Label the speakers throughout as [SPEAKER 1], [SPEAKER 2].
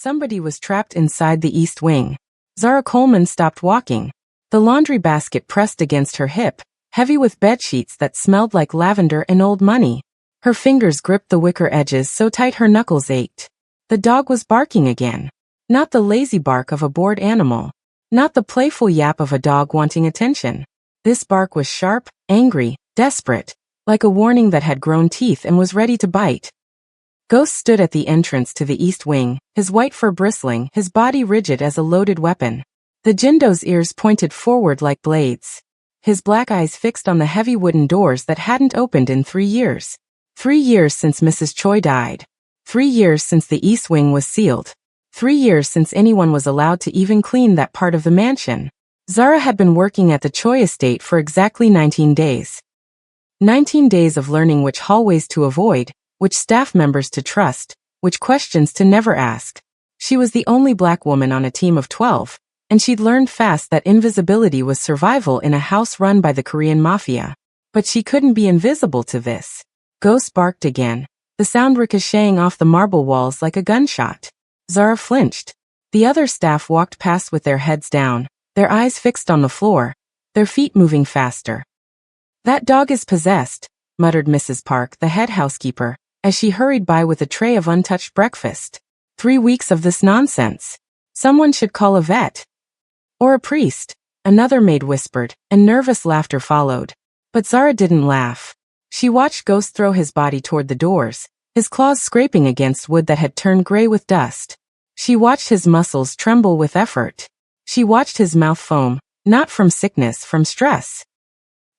[SPEAKER 1] Somebody was trapped inside the east wing. Zara Coleman stopped walking. The laundry basket pressed against her hip, heavy with bedsheets that smelled like lavender and old money. Her fingers gripped the wicker edges so tight her knuckles ached. The dog was barking again. Not the lazy bark of a bored animal. Not the playful yap of a dog wanting attention. This bark was sharp, angry, desperate, like a warning that had grown teeth and was ready to bite. Ghost stood at the entrance to the east wing, his white fur bristling, his body rigid as a loaded weapon. The Jindo's ears pointed forward like blades. His black eyes fixed on the heavy wooden doors that hadn't opened in 3 years. 3 years since Mrs. Choi died. 3 years since the east wing was sealed. 3 years since anyone was allowed to even clean that part of the mansion. Zara had been working at the Choi estate for exactly 19 days. 19 days of learning which hallways to avoid, which staff members to trust, which questions to never ask. She was the only black woman on a team of 12, and she'd learned fast that invisibility was survival in a house run by the Korean Mafia. But she couldn't be invisible to this. Ghost barked again, the sound ricocheting off the marble walls like a gunshot. Zara flinched. The other staff walked past with their heads down, their eyes fixed on the floor, their feet moving faster. "That dog is possessed," muttered Mrs. Park, the head housekeeper, as she hurried by with a tray of untouched breakfast. 3 weeks of this nonsense. Someone should call a vet. Or a priest, another maid whispered, and nervous laughter followed. But Zara didn't laugh. She watched Ghost throw his body toward the doors, his claws scraping against wood that had turned gray with dust. She watched his muscles tremble with effort. She watched his mouth foam, not from sickness, from stress.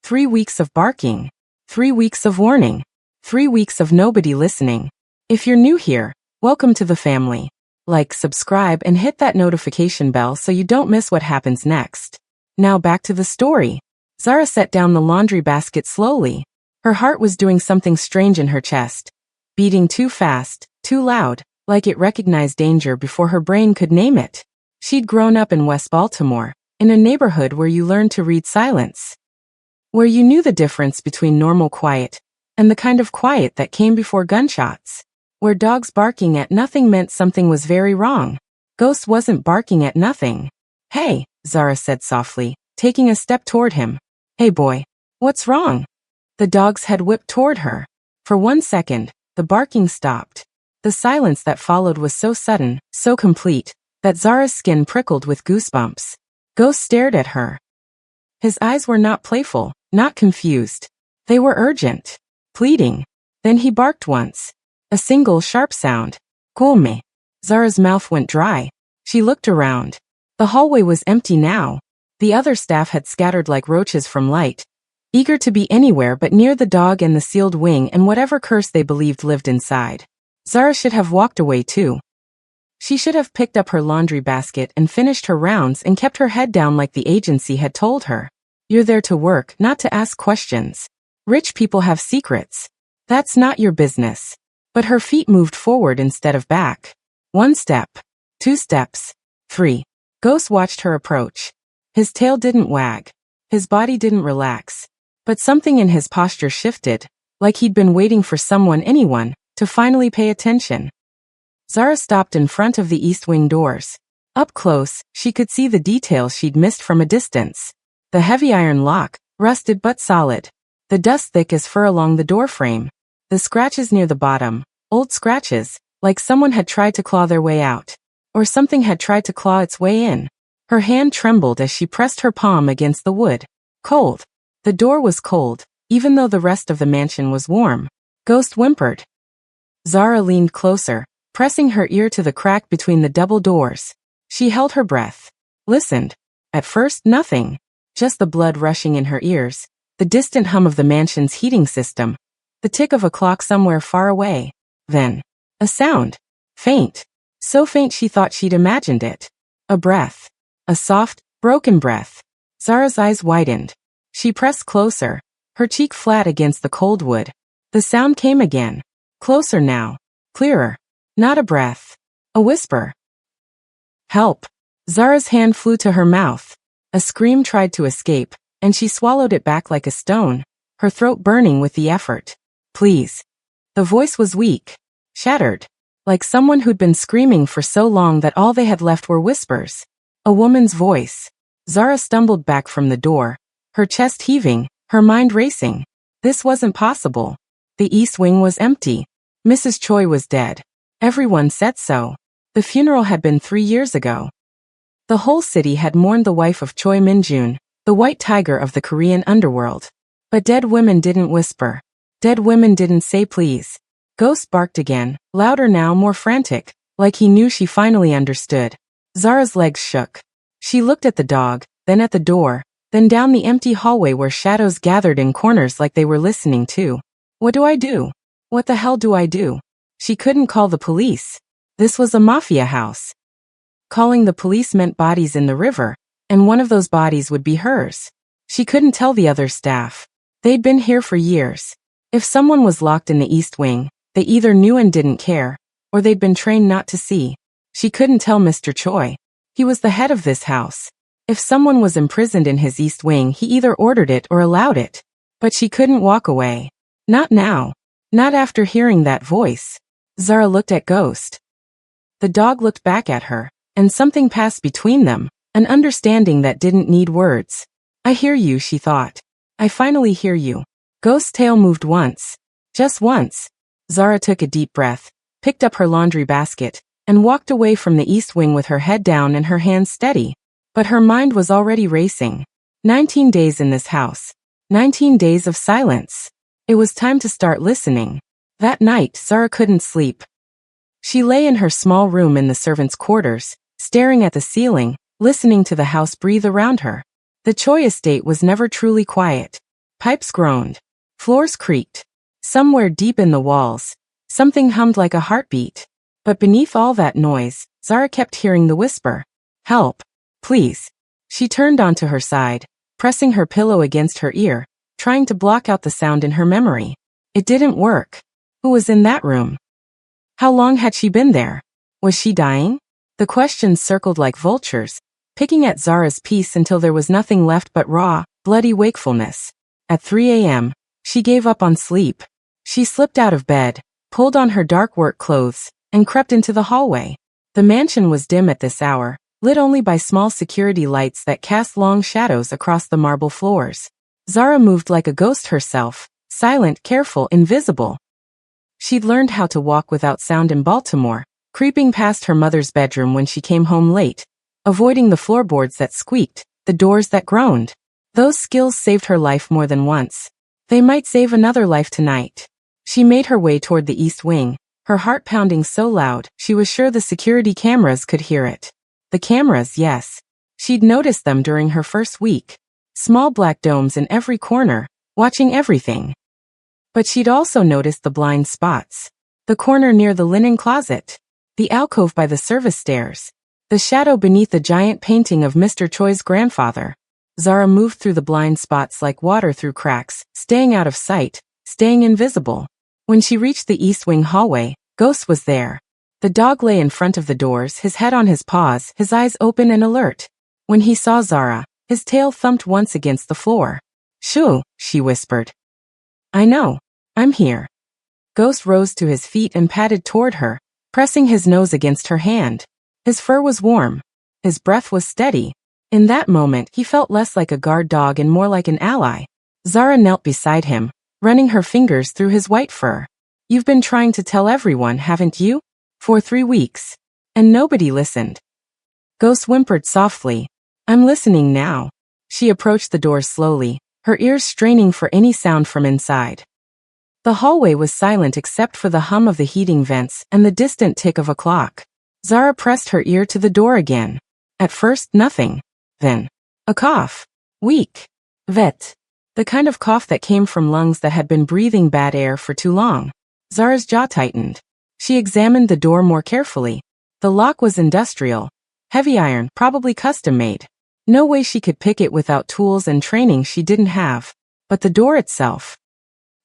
[SPEAKER 1] 3 weeks of barking. 3 weeks of warning. 3 weeks of nobody listening. If you're new here, welcome to the family. Like, subscribe, and hit that notification bell so you don't miss what happens next. Now back to the story. Zara set down the laundry basket slowly. Her heart was doing something strange in her chest. Beating too fast, too loud, like it recognized danger before her brain could name it. She'd grown up in West Baltimore, in a neighborhood where you learned to read silence. Where you knew the difference between normal quiet and the kind of quiet that came before gunshots. Where dogs barking at nothing meant something was very wrong. Ghost wasn't barking at nothing. "Hey," Zara said softly, taking a step toward him. "Hey boy, what's wrong?" The dog's head whipped toward her. For 1 second, the barking stopped. The silence that followed was so sudden, so complete, that Zara's skin prickled with goosebumps. Ghost stared at her. His eyes were not playful, not confused. They were urgent, pleading. Then he barked once. A single sharp sound. "Come." Zara's mouth went dry. She looked around. The hallway was empty now. The other staff had scattered like roaches from light, eager to be anywhere but near the dog and the sealed wing and whatever curse they believed lived inside. Zara should have walked away too. She should have picked up her laundry basket and finished her rounds and kept her head down like the agency had told her. You're there to work, not to ask questions. Rich people have secrets. That's not your business. But her feet moved forward instead of back. 1 step. 2 steps. 3. Ghost watched her approach. His tail didn't wag. His body didn't relax. But something in his posture shifted, like he'd been waiting for anyone, to finally pay attention. Zara stopped in front of the east wing doors. Up close, she could see the details she'd missed from a distance. The heavy iron lock, rusted but solid. The dust thick as fur along the doorframe. The scratches near the bottom, old scratches, like someone had tried to claw their way out. Or something had tried to claw its way in. Her hand trembled as she pressed her palm against the wood. Cold. The door was cold, even though the rest of the mansion was warm. Ghost whimpered. Zara leaned closer, pressing her ear to the crack between the double doors. She held her breath. Listened. At first, nothing. Just the blood rushing in her ears, the distant hum of the mansion's heating system, the tick of a clock somewhere far away. Then, a sound. Faint. So faint she thought she'd imagined it. A breath. A soft, broken breath. Zara's eyes widened. She pressed closer, her cheek flat against the cold wood. The sound came again. Closer now. Clearer. Not a breath. A whisper. Help. Zara's hand flew to her mouth. A scream tried to escape, and she swallowed it back like a stone, her throat burning with the effort. Please. The voice was weak. Shattered. like someone who'd been screaming for so long that all they had left were whispers. A woman's voice. Zara stumbled back from the door, her chest heaving, her mind racing. This wasn't possible. The East Wing was empty. Mrs. Choi was dead. Everyone said so. The funeral had been 3 years ago. The whole city had mourned the wife of Choi Min-jun, the white tiger of the Korean underworld. But dead women didn't whisper. Dead women didn't say please. Ghost barked again, louder now, more frantic, like he knew she finally understood. Zara's legs shook. She looked at the dog, then at the door, then down the empty hallway where shadows gathered in corners like they were listening too. What do I do? What the hell do I do? She couldn't call the police. This was a mafia house. Calling the police meant bodies in the river, and one of those bodies would be hers. She couldn't tell the other staff. They'd been here for years. If someone was locked in the East Wing, they either knew and didn't care, or they'd been trained not to see. She couldn't tell Mr. Choi. He was the head of this house. If someone was imprisoned in his East Wing, he either ordered it or allowed it. But she couldn't walk away. Not now. Not after hearing that voice. Zara looked at Ghost. The dog looked back at her, and something passed between them, an understanding that didn't need words. I hear you, she thought. I finally hear you. Ghost's tail moved once. Just once. Zara took a deep breath, picked up her laundry basket, and walked away from the East Wing with her head down and her hands steady. But her mind was already racing. 19 days in this house. 19 days of silence. It was time to start listening. That night, Zara couldn't sleep. She lay in her small room in the servants' quarters, staring at the ceiling, listening to the house breathe around her. The Choi estate was never truly quiet. Pipes groaned. Floors creaked. Somewhere deep in the walls, something hummed like a heartbeat. But beneath all that noise, Zara kept hearing the whisper. Help. Please. She turned onto her side, pressing her pillow against her ear, trying to block out the sound in her memory. It didn't work. Who was in that room? How long had she been there? Was she dying? The questions circled like vultures, picking at Zara's peace until there was nothing left but raw, bloody wakefulness. At 3 a.m., she gave up on sleep. She slipped out of bed, pulled on her dark work clothes, and crept into the hallway. The mansion was dim at this hour, lit only by small security lights that cast long shadows across the marble floors. Zara moved like a ghost herself, silent, careful, invisible. She'd learned how to walk without sound in Baltimore, creeping past her mother's bedroom when she came home late, avoiding the floorboards that squeaked, the doors that groaned. Those skills saved her life more than once. They might save another life tonight. She made her way toward the East Wing, her heart pounding so loud she was sure the security cameras could hear it. The cameras, yes. She'd noticed them during her first week. Small black domes in every corner, watching everything. But she'd also noticed the blind spots. The corner near the linen closet. The alcove by the service stairs. The shadow beneath the giant painting of Mr. Choi's grandfather. Zara moved through the blind spots like water through cracks, staying out of sight, staying invisible. When she reached the East Wing hallway, Ghost was there. The dog lay in front of the doors, his head on his paws, his eyes open and alert. When he saw Zara, his tail thumped once against the floor. Shoo, she whispered. I know. I'm here. Ghost rose to his feet and padded toward her, pressing his nose against her hand. His fur was warm. His breath was steady. In that moment, he felt less like a guard dog and more like an ally. Zara knelt beside him, running her fingers through his white fur. You've been trying to tell everyone, haven't you? For 3 weeks. And nobody listened. Ghost whimpered softly. I'm listening now. She approached the door slowly, her ears straining for any sound from inside. The hallway was silent except for the hum of the heating vents and the distant tick of a clock. Zara pressed her ear to the door again. At first, nothing. Then, a cough. Weak. Vet. The kind of cough that came from lungs that had been breathing bad air for too long. Zara's jaw tightened. She examined the door more carefully. The lock was industrial. Heavy iron, probably custom-made. No way she could pick it without tools and training she didn't have. But the door itself.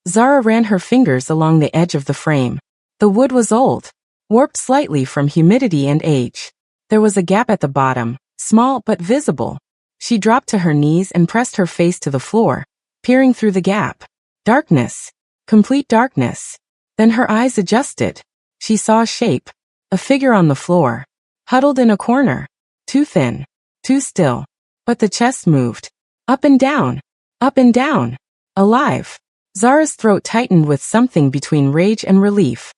[SPEAKER 1] Zara ran her fingers along the edge of the frame. The wood was old, warped slightly from humidity and age. There was a gap at the bottom, small but visible. She dropped to her knees and pressed her face to the floor, peering through the gap. Darkness. Complete darkness. Then her eyes adjusted. She saw a shape. A figure on the floor. Huddled in a corner. Too thin. Too still. But the chest moved. Up and down. Up and down. Alive. Zara's throat tightened with something between rage and relief.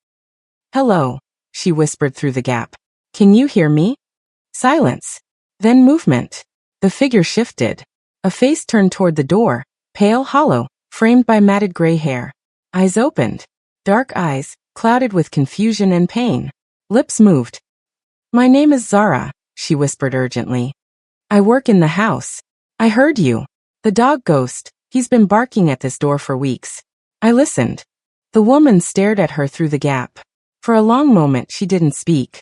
[SPEAKER 1] "Hello," she whispered through the gap. "Can you hear me?" Silence. Then movement. The figure shifted. A face turned toward the door, pale, hollow, framed by matted gray hair. Eyes opened. Dark eyes, clouded with confusion and pain. Lips moved. "My name is Zara," she whispered urgently. "I work in the house. I heard you. The dog Ghost, he's been barking at this door for weeks." I listened. The woman stared at her through the gap. For a long moment she didn't speak.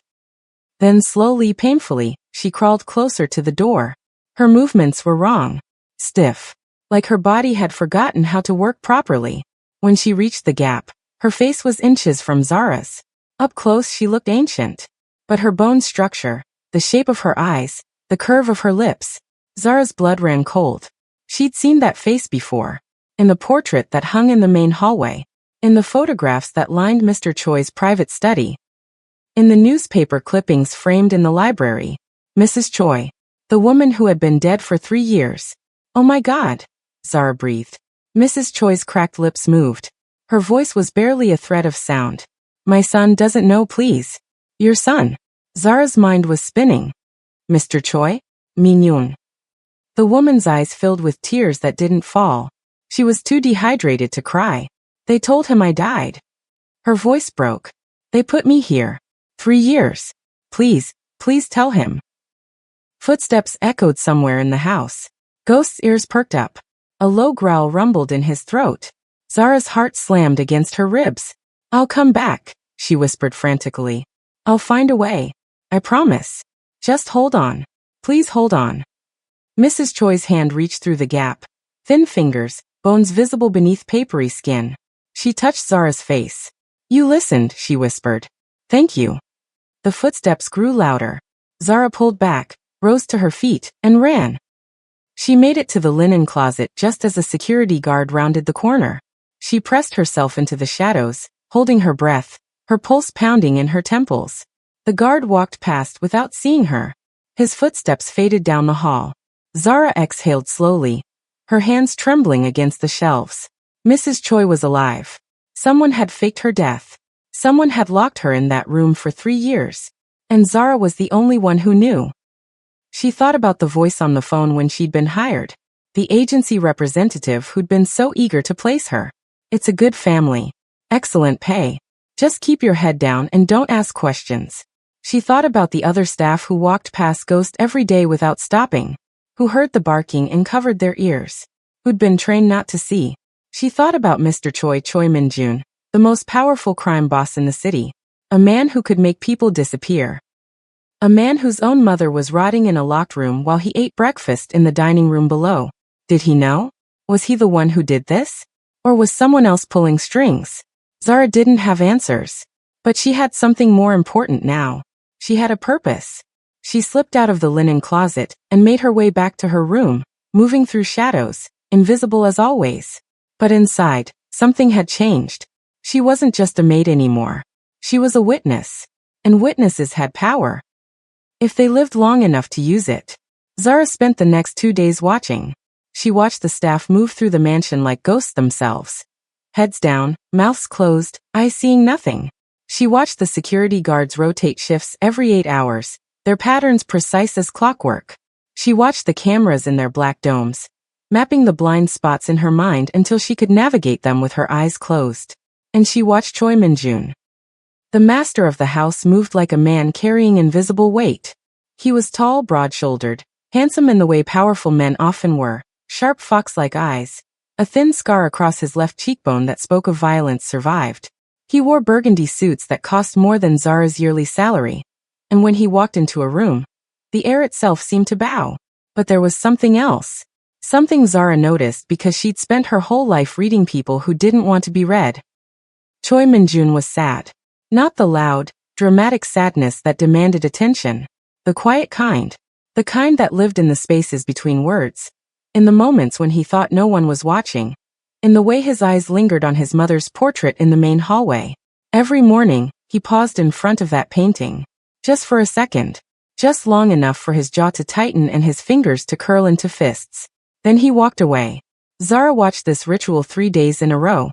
[SPEAKER 1] Then slowly, painfully, she crawled closer to the door. Her movements were wrong. Stiff. Like her body had forgotten how to work properly. When she reached the gap, her face was inches from Zara's. Up close she looked ancient. But her bone structure, the shape of her eyes, the curve of her lips, Zara's blood ran cold. She'd seen that face before. In the portrait that hung in the main hallway. In the photographs that lined Mr. Choi's private study. In the newspaper clippings framed in the library. Mrs. Choi. The woman who had been dead for 3 years. "Oh my God," Zara breathed. Mrs. Choi's cracked lips moved. Her voice was barely a thread of sound. "My son doesn't know, please." "Your son?" Zara's mind was spinning. "Mr. Choi? Min-yoon." The woman's eyes filled with tears that didn't fall. She was too dehydrated to cry. "They told him I died." Her voice broke. "They put me here. 3 years. Please, please tell him." Footsteps echoed somewhere in the house. Ghost's ears perked up. A low growl rumbled in his throat. Zara's heart slammed against her ribs. "I'll come back," she whispered frantically. "I'll find a way. I promise. Just hold on. Please hold on." Mrs. Choi's hand reached through the gap. Thin fingers, bones visible beneath papery skin. She touched Zara's face. "You listened," she whispered. "Thank you." The footsteps grew louder. Zara pulled back, rose to her feet, and ran. She made it to the linen closet just as a security guard rounded the corner. She pressed herself into the shadows, holding her breath, her pulse pounding in her temples. The guard walked past without seeing her. His footsteps faded down the hall. Zara exhaled slowly, her hands trembling against the shelves. Mrs. Choi was alive. Someone had faked her death. Someone had locked her in that room for 3 years. And Zara was the only one who knew. She thought about the voice on the phone when she'd been hired. The agency representative who'd been so eager to place her. "It's a good family. Excellent pay. Just keep your head down and don't ask questions." She thought about the other staff who walked past Ghost every day without stopping. Who heard the barking and covered their ears. Who'd been trained not to see. She thought about Mr. Choi Min-jun, the most powerful crime boss in the city. A man who could make people disappear. A man whose own mother was rotting in a locked room while he ate breakfast in the dining room below. Did he know? Was he the one who did this? Or was someone else pulling strings? Zara didn't have answers. But she had something more important now. She had a purpose. She slipped out of the linen closet and made her way back to her room, moving through shadows, invisible as always. But inside, something had changed. She wasn't just a maid anymore. She was a witness. And witnesses had power. If they lived long enough to use it. Zara spent the next 2 days watching. She watched the staff move through the mansion like ghosts themselves. Heads down, mouths closed, eyes seeing nothing. She watched the security guards rotate shifts every 8 hours, their patterns precise as clockwork. She watched the cameras in their black domes, mapping the blind spots in her mind until she could navigate them with her eyes closed. And she watched Choi Min-jun. The master of the house moved like a man carrying invisible weight. He was tall, broad-shouldered, handsome in the way powerful men often were, sharp fox-like eyes. A thin scar across his left cheekbone that spoke of violence survived. He wore burgundy suits that cost more than Zara's yearly salary. And when he walked into a room, the air itself seemed to bow. But there was something else. Something Zara noticed because she'd spent her whole life reading people who didn't want to be read. Choi Min-jun was sad. Not the loud, dramatic sadness that demanded attention. The quiet kind. The kind that lived in the spaces between words. In the moments when he thought no one was watching. In the way his eyes lingered on his mother's portrait in the main hallway. Every morning, He paused in front of that painting. Just for a second. Just long enough for his jaw to tighten and his fingers to curl into fists. Then he walked away. Zara watched this ritual 3 days in a row.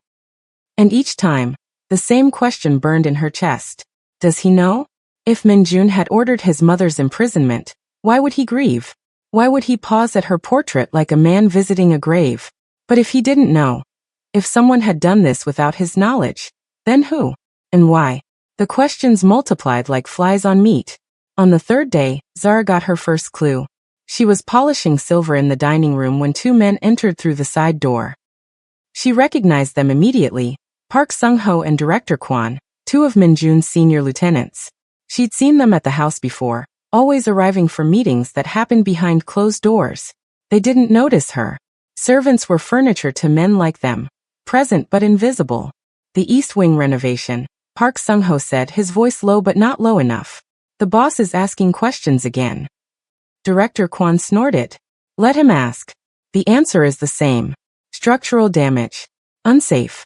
[SPEAKER 1] And each time, the same question burned in her chest. Does he know? If Minjun had ordered his mother's imprisonment, why would he grieve? Why would he pause at her portrait like a man visiting a grave? But if he didn't know, if someone had done this without his knowledge, then who? And why? The questions multiplied like flies on meat. On the third day, Zara got her first clue. She was polishing silver in the dining room when 2 men entered through the side door. She recognized them immediately, Park Sung-ho and Director Kwon, 2 of Minjun's senior lieutenants. She'd seen them at the house before, always arriving for meetings that happened behind closed doors. They didn't notice her. Servants were furniture to men like them, present but invisible. The East Wing renovation, Park Sung-ho said, his voice low but not low enough. The boss is asking questions again. Director Kwon snorted. Let him ask. The answer is the same. Structural damage. Unsafe.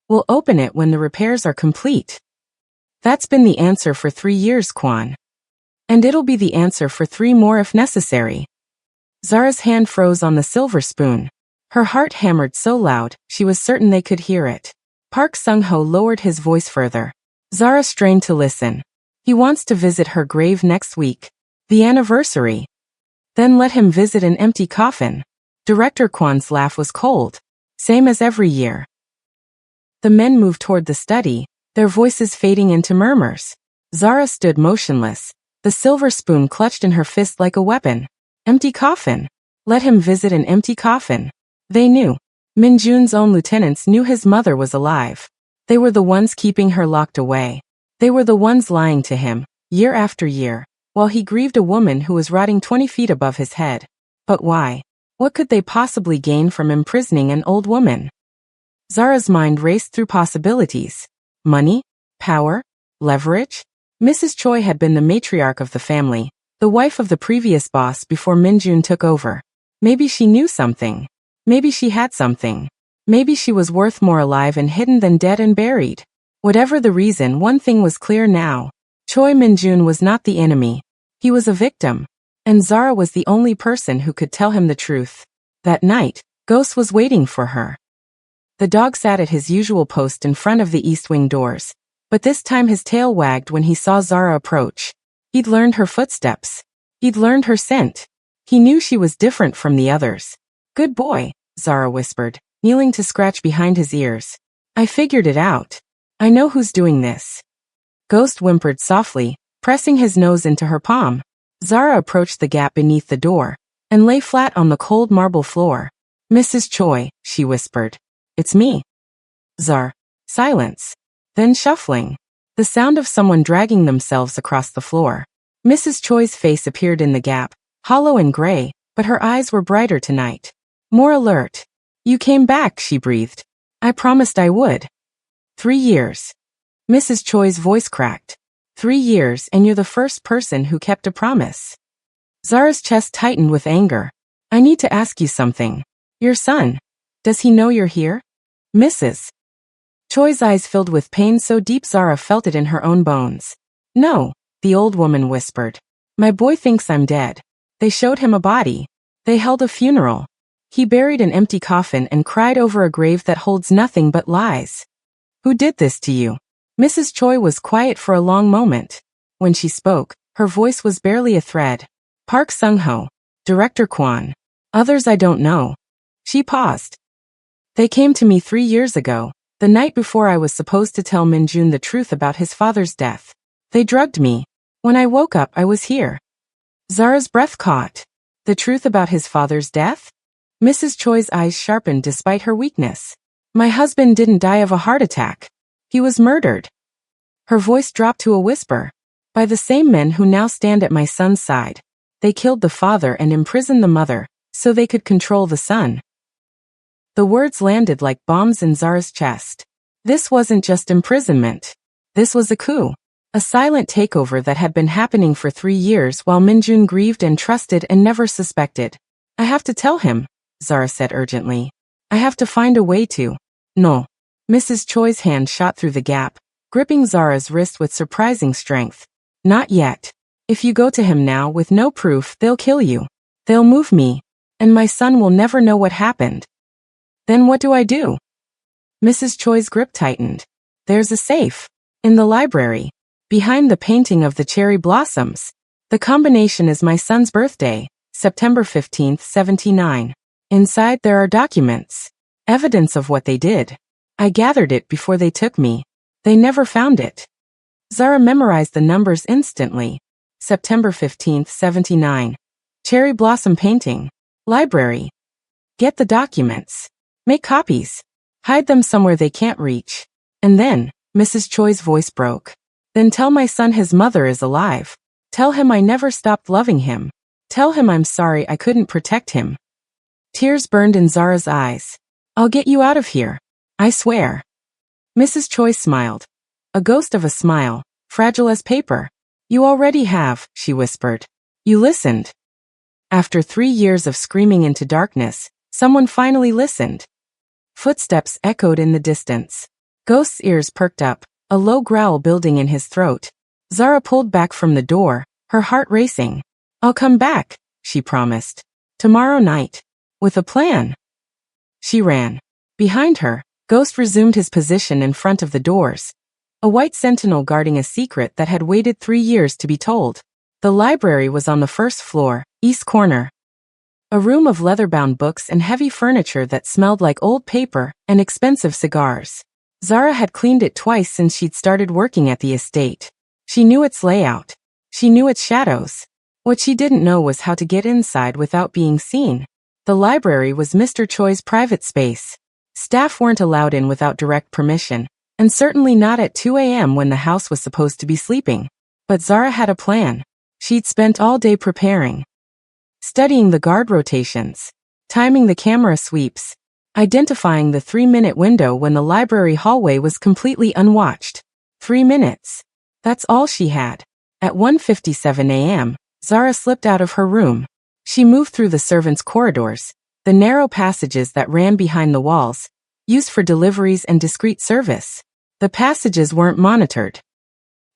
[SPEAKER 1] We'll open it when the repairs are complete. That's been the answer for 3 years, Kwon. And it'll be the answer for 3 more if necessary. Zara's hand froze on the silver spoon. Her heart hammered so loud, she was certain they could hear it. Park Sung-ho lowered his voice further. Zara strained to listen. He wants to visit her grave next week. The anniversary. Then let him visit an empty coffin. Director Kwon's laugh was cold. Same as every year. The men moved toward the study, their voices fading into murmurs. Zara stood motionless, the silver spoon clutched in her fist like a weapon. Empty coffin. Let him visit an empty coffin. They knew. Minjun's own lieutenants knew his mother was alive. They were the ones keeping her locked away. They were the ones lying to him, year after year, while he grieved a woman who was rotting 20 feet above his head. But why? What could they possibly gain from imprisoning an old woman? Zara's mind raced through possibilities. Money? Power? Leverage? Mrs. Choi had been the matriarch of the family, the wife of the previous boss before Minjun took over. Maybe she knew something. Maybe she had something. Maybe she was worth more alive and hidden than dead and buried. Whatever the reason, one thing was clear now. Choi Minjun was not the enemy. He was a victim. And Zara was the only person who could tell him the truth. That night, Ghost was waiting for her. The dog sat at his usual post in front of the East Wing doors, but this time his tail wagged when he saw Zara approach. He'd learned her footsteps. He'd learned her scent. He knew she was different from the others. Good boy, Zara whispered, kneeling to scratch behind his ears. I figured it out. I know who's doing this. Ghost whimpered softly, pressing his nose into her palm. Zara approached the gap beneath the door, and lay flat on the cold marble floor. Mrs. Choi, she whispered. It's me. Silence. Then shuffling. The sound of someone dragging themselves across the floor. Mrs. Choi's face appeared in the gap, hollow and gray, but her eyes were brighter tonight. More alert. You came back, she breathed. I promised I would. 3 years. Mrs. Choi's voice cracked. 3 years and you're the first person who kept a promise. Zara's chest tightened with anger. I need to ask you something. Your son. Does he know you're here? Mrs. Choi's eyes filled with pain so deep Zara felt it in her own bones. No, the old woman whispered. My boy thinks I'm dead. They showed him a body. They held a funeral. He buried an empty coffin and cried over a grave that holds nothing but lies. Who did this to you? Mrs. Choi was quiet for a long moment. When she spoke, her voice was barely a thread. Park Sung-ho. Director Kwon. Others I don't know. She paused. They came to me 3 years ago, the night before I was supposed to tell Minjun the truth about his father's death. They drugged me. When I woke up, I was here. Zara's breath caught. The truth about his father's death? Mrs. Choi's eyes sharpened despite her weakness. My husband didn't die of a heart attack. He was murdered. Her voice dropped to a whisper. By the same men who now stand at my son's side. They killed the father and imprisoned the mother, so they could control the son. The words landed like bombs in Zara's chest. This wasn't just imprisonment. This was a coup. A silent takeover that had been happening for 3 years while Minjun grieved and trusted and never suspected. I have to tell him, Zara said urgently. I have to find a way to. No. Mrs. Choi's hand shot through the gap, gripping Zara's wrist with surprising strength. Not yet. If you go to him now with no proof, they'll kill you. They'll move me. And my son will never know what happened. Then what do I do? Mrs. Choi's grip tightened. There's a safe. In the library. Behind the painting of the cherry blossoms. The combination is my son's birthday, September 15th, 79. Inside there are documents. Evidence of what they did. I gathered it before they took me. They never found it. Zara memorized the numbers instantly. September 15th, 79. Cherry blossom painting. Library. Get the documents. Make copies. Hide them somewhere they can't reach. And then, Mrs. Choi's voice broke. Then tell my son his mother is alive. Tell him I never stopped loving him. Tell him I'm sorry I couldn't protect him. Tears burned in Zara's eyes. I'll get you out of here. I swear. Mrs. Choi smiled. A ghost of a smile, fragile as paper. You already have, she whispered. You listened. After 3 years of screaming into darkness, someone finally listened. Footsteps echoed in the distance. Ghost's ears perked up, a low growl building in his throat. Zara pulled back from the door, her heart racing. I'll come back, she promised. Tomorrow night. With a plan. She ran. Behind her, Ghost resumed his position in front of the doors. A white sentinel guarding a secret that had waited 3 years to be told. The library was on the first floor, east corner. A room of leather-bound books and heavy furniture that smelled like old paper and expensive cigars. Zara had cleaned it twice since she'd started working at the estate. She knew its layout. She knew its shadows. What she didn't know was how to get inside without being seen. The library was Mr. Choi's private space. Staff weren't allowed in without direct permission, and certainly not at 2 a.m. when the house was supposed to be sleeping. But Zara had a plan. She'd spent all day preparing. Studying the guard rotations. Timing the camera sweeps. Identifying the 3-minute window when the library hallway was completely unwatched. 3 minutes. That's all she had. At 1:57 a.m., Zara slipped out of her room. She moved through the servants' corridors, the narrow passages that ran behind the walls, used for deliveries and discreet service. The passages weren't monitored.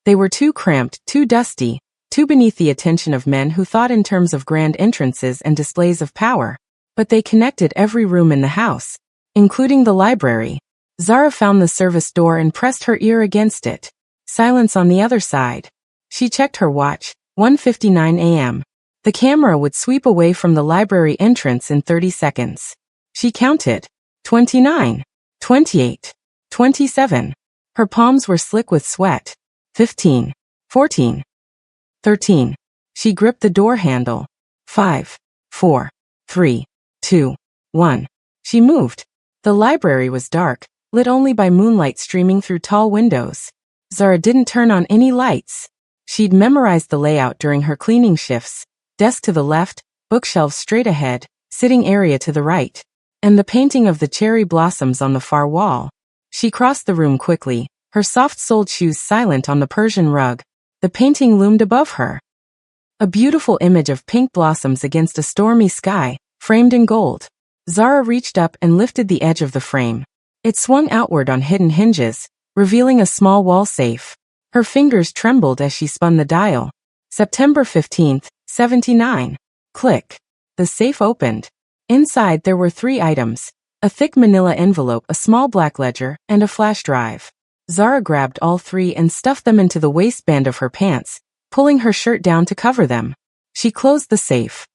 [SPEAKER 1] They were too cramped, too dusty, too beneath the attention of men who thought in terms of grand entrances and displays of power. But they connected every room in the house, including the library. Zara found the service door and pressed her ear against it. Silence on the other side. She checked her watch, 1:59 a.m. The camera would sweep away from the library entrance in 30 seconds. She counted. 29. 28. 27. Her palms were slick with sweat. 15. 14. 13. She gripped the door handle. 5. 4. 3. 2. 1. She moved. The library was dark, lit only by moonlight streaming through tall windows. Zara didn't turn on any lights. She'd memorized the layout during her cleaning shifts. Desk to the left, bookshelves straight ahead, sitting area to the right, and the painting of the cherry blossoms on the far wall. She crossed the room quickly, her soft-soled shoes silent on the Persian rug. The painting loomed above her. A beautiful image of pink blossoms against a stormy sky, framed in gold. Zara reached up and lifted the edge of the frame. It swung outward on hidden hinges, revealing a small wall safe. Her fingers trembled as she spun the dial. September 15th, 79. Click. The safe opened. Inside there were 3 items. A thick manila envelope, a small black ledger, and a flash drive. Zara grabbed all 3 and stuffed them into the waistband of her pants, pulling her shirt down to cover them. She closed the safe.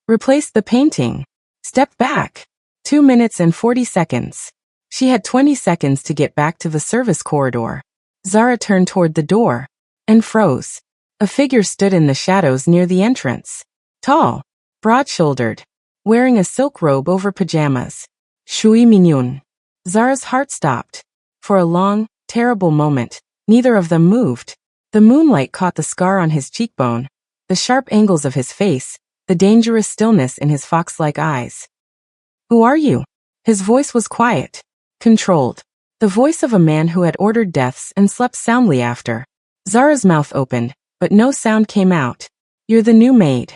[SPEAKER 1] Replaced the painting. Stepped back. 2 minutes and 40 seconds. She had 20 seconds to get back to the service corridor. Zara turned toward the door. And froze. A figure stood in the shadows near the entrance. Tall. Broad-shouldered. Wearing a silk robe over pajamas. Shui Minyun. Zara's heart stopped. For a long, terrible moment, neither of them moved. The moonlight caught the scar on his cheekbone, the sharp angles of his face, the dangerous stillness in his fox-like eyes. Who are you? His voice was quiet, controlled. The voice of a man who had ordered deaths and slept soundly after. Zara's mouth opened, but no sound came out. You're the new maid.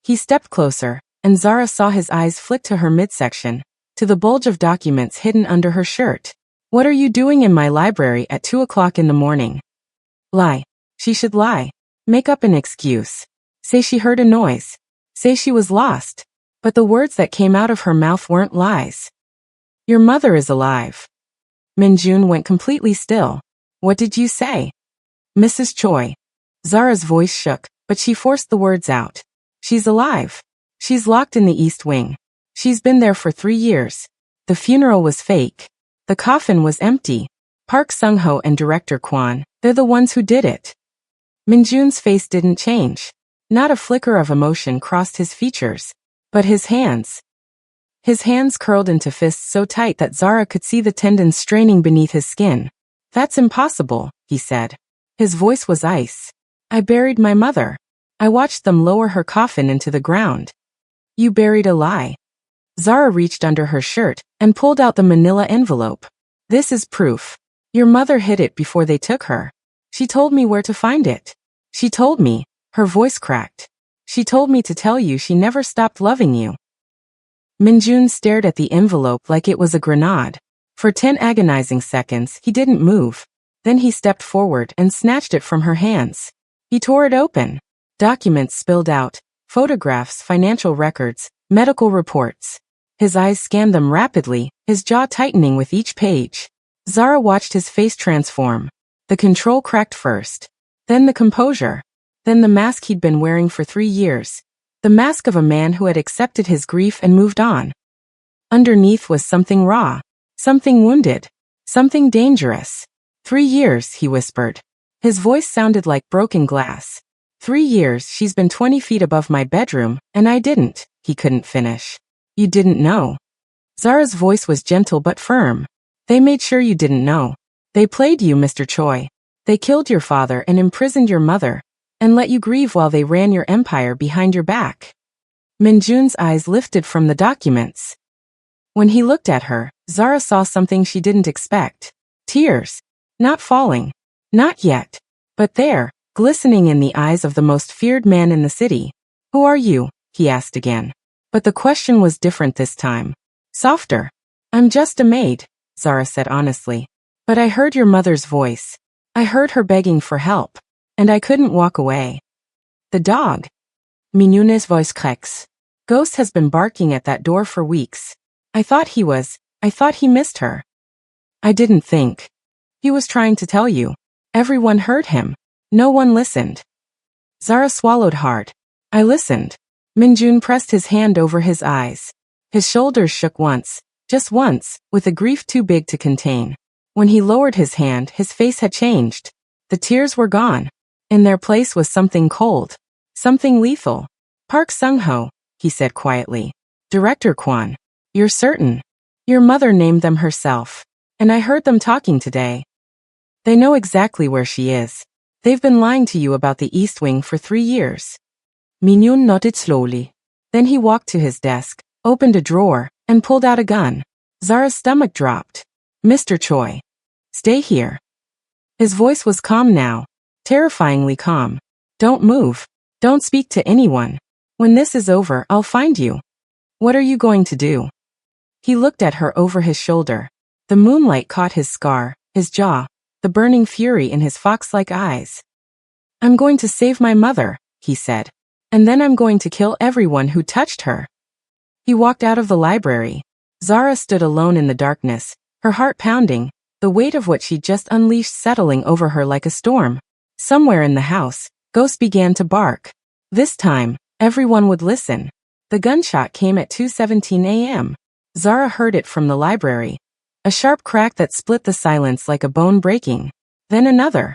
[SPEAKER 1] He stepped closer, and Zara saw his eyes flick to her midsection, to the bulge of documents hidden under her shirt. What are you doing in my library at 2 o'clock in the morning? Lie. She should lie. Make up an excuse. Say she heard a noise. Say she was lost. But the words that came out of her mouth weren't lies. Your mother is alive. Minjun went completely still. What did you say? Mrs. Choi. Zara's voice shook, but she forced the words out. She's alive. She's locked in the East Wing. She's been there for 3 years. The funeral was fake. The coffin was empty. Park Sung-ho and director Kwon, they're the ones who did it. Minjun's face didn't change. Not a flicker of emotion crossed his features. But his hands. His hands curled into fists so tight that Zara could see the tendons straining beneath his skin. That's impossible, he said. His voice was ice. I buried my mother. I watched them lower her coffin into the ground. You buried a lie. Zara reached under her shirt and pulled out the manila envelope. This is proof. Your mother hid it before they took her. She told me where to find it. She told me, her voice cracked. She told me to tell you she never stopped loving you. Minjun stared at the envelope like it was a grenade. For 10 agonizing seconds, he didn't move. Then he stepped forward and snatched it from her hands. He tore it open. Documents spilled out, photographs, financial records, medical reports. His eyes scanned them rapidly, his jaw tightening with each page. Zara watched his face transform. The control cracked first. Then the composure. Then the mask he'd been wearing for 3 years. The mask of a man who had accepted his grief and moved on. Underneath was something raw. Something wounded. Something dangerous. 3 years, he whispered. His voice sounded like broken glass. 3 years she's been 20 feet above my bedroom, and I didn't, he couldn't finish. You didn't know. Zara's voice was gentle but firm. They made sure you didn't know. They played you, Mr. Choi. They killed your father and imprisoned your mother, and let you grieve while they ran your empire behind your back. Minjun's eyes lifted from the documents. When he looked at her, Zara saw something she didn't expect. Tears. Not falling. Not yet. But there, glistening in the eyes of the most feared man in the city. Who are you? He asked again. But the question was different this time. Softer. I'm just a maid, Zara said honestly. But I heard your mother's voice. I heard her begging for help. And I couldn't walk away. The dog. Minun's voice cracks. Ghost has been barking at that door for weeks. I thought he missed her. I didn't think. He was trying to tell you. Everyone heard him. No one listened. Zara swallowed hard. I listened. Minjun pressed his hand over his eyes. His shoulders shook once, just once, with a grief too big to contain. When he lowered his hand, his face had changed. The tears were gone. In their place was something cold. Something lethal. Park Sung-ho, he said quietly. Director Kwon. You're certain? Your mother named them herself. And I heard them talking today. They know exactly where she is. They've been lying to you about the East Wing for 3 years. Minun nodded slowly. Then he walked to his desk, opened a drawer, and pulled out a gun. Zara's stomach dropped. Mr. Choi. Stay here. His voice was calm now. Terrifyingly calm. Don't move. Don't speak to anyone. When this is over, I'll find you. What are you going to do? He looked at her over his shoulder. The moonlight caught his scar, his jaw, the burning fury in his fox-like eyes. I'm going to save my mother, he said. And then I'm going to kill everyone who touched her. He walked out of the library. Zara stood alone in the darkness, her heart pounding, the weight of what she'd just unleashed settling over her like a storm. Somewhere in the house, Ghost began to bark. This time, everyone would listen. The gunshot came at 2:17 a.m. Zara heard it from the library. A sharp crack that split the silence like a bone breaking. Then another.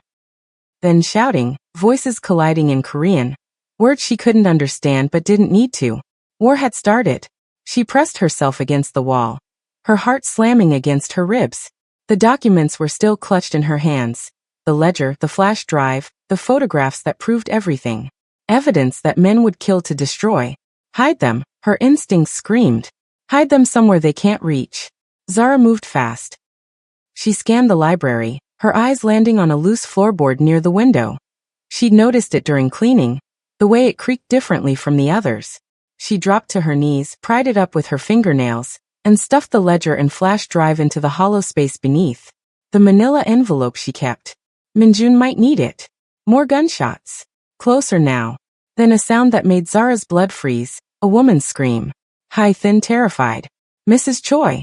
[SPEAKER 1] Then shouting, voices colliding in Korean. Words she couldn't understand but didn't need to. War had started. She pressed herself against the wall. Her heart slamming against her ribs. The documents were still clutched in her hands. The ledger, the flash drive, the photographs that proved everything. Evidence that men would kill to destroy. Hide them, her instincts screamed. Hide them somewhere they can't reach. Zara moved fast. She scanned the library, her eyes landing on a loose floorboard near the window. She'd noticed it during cleaning, the way it creaked differently from the others. She dropped to her knees, pried it up with her fingernails, and stuffed the ledger and flash drive into the hollow space beneath. The manila envelope she kept. Minjun might need it. More gunshots. Closer now. Then a sound that made Zara's blood freeze, a woman's scream. High, thin, terrified. Mrs. Choi.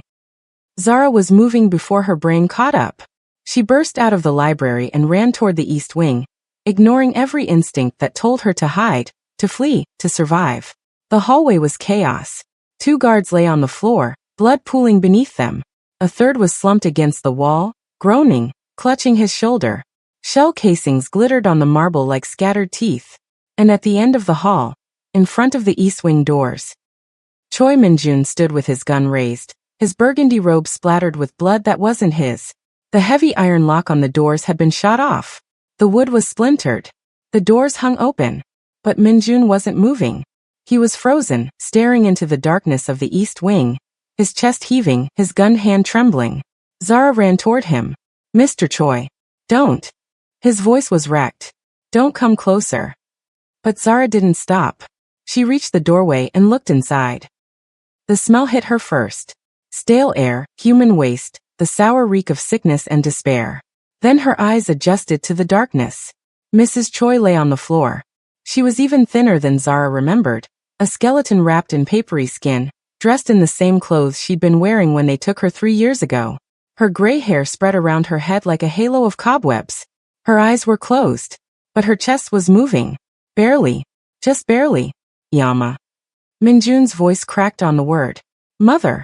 [SPEAKER 1] Zara was moving before her brain caught up. She burst out of the library and ran toward the east wing, ignoring every instinct that told her to hide, to flee, to survive. The hallway was chaos. 2 guards lay on the floor, blood pooling beneath them. A third was slumped against the wall, groaning, clutching his shoulder. Shell casings glittered on the marble like scattered teeth. And at the end of the hall, in front of the east wing doors, Choi Minjun stood with his gun raised, his burgundy robe splattered with blood that wasn't his. The heavy iron lock on the doors had been shot off. The wood was splintered. The doors hung open. But Minjun wasn't moving. He was frozen, staring into the darkness of the east wing, his chest heaving, his gun hand trembling. Zara ran toward him. Mr. Choi. Don't. His voice was wrecked. Don't come closer. But Zara didn't stop. She reached the doorway and looked inside. The smell hit her first. Stale air, human waste, the sour reek of sickness and despair. Then her eyes adjusted to the darkness. Mrs. Choi lay on the floor. She was even thinner than Zara remembered, a skeleton wrapped in papery skin, dressed in the same clothes she'd been wearing when they took her 3 years ago. Her gray hair spread around her head like a halo of cobwebs. Her eyes were closed, but her chest was moving. Barely. Just barely. Yama. Minjun's voice cracked on the word. Mother.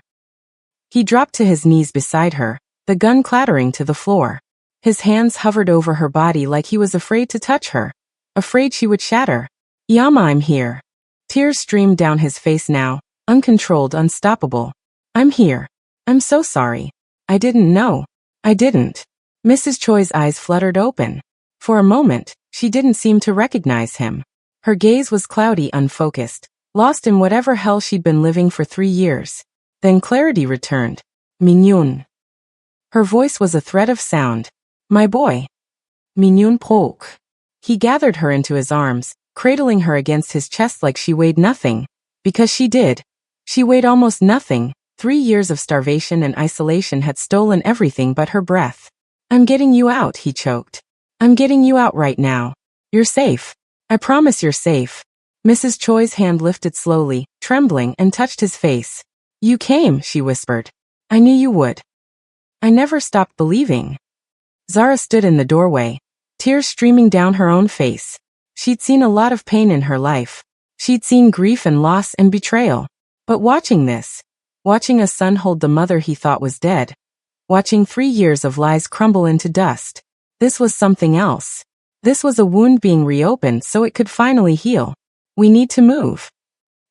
[SPEAKER 1] He dropped to his knees beside her, the gun clattering to the floor. His hands hovered over her body like he was afraid to touch her, afraid she would shatter. Yama, I'm here. Tears streamed down his face now, uncontrolled, unstoppable. I'm here. I'm so sorry. I didn't know. I didn't. Mrs. Choi's eyes fluttered open. For a moment, she didn't seem to recognize him. Her gaze was cloudy, unfocused, lost in whatever hell she'd been living for 3 years. Then clarity returned. Minhyun. Her voice was a thread of sound. My boy. Minhyun Polk. He gathered her into his arms, cradling her against his chest like she weighed nothing. Because she did. She weighed almost nothing. 3 years of starvation and isolation had stolen everything but her breath. I'm getting you out, he choked. I'm getting you out right now. You're safe. I promise you're safe. Mrs. Choi's hand lifted slowly, trembling, and touched his face. You came, she whispered. I knew you would. I never stopped believing. Zara stood in the doorway, tears streaming down her own face. She'd seen a lot of pain in her life. She'd seen grief and loss and betrayal. But watching this, watching a son hold the mother he thought was dead, watching 3 years of lies crumble into dust, this was something else. This was a wound being reopened so it could finally heal. We need to move.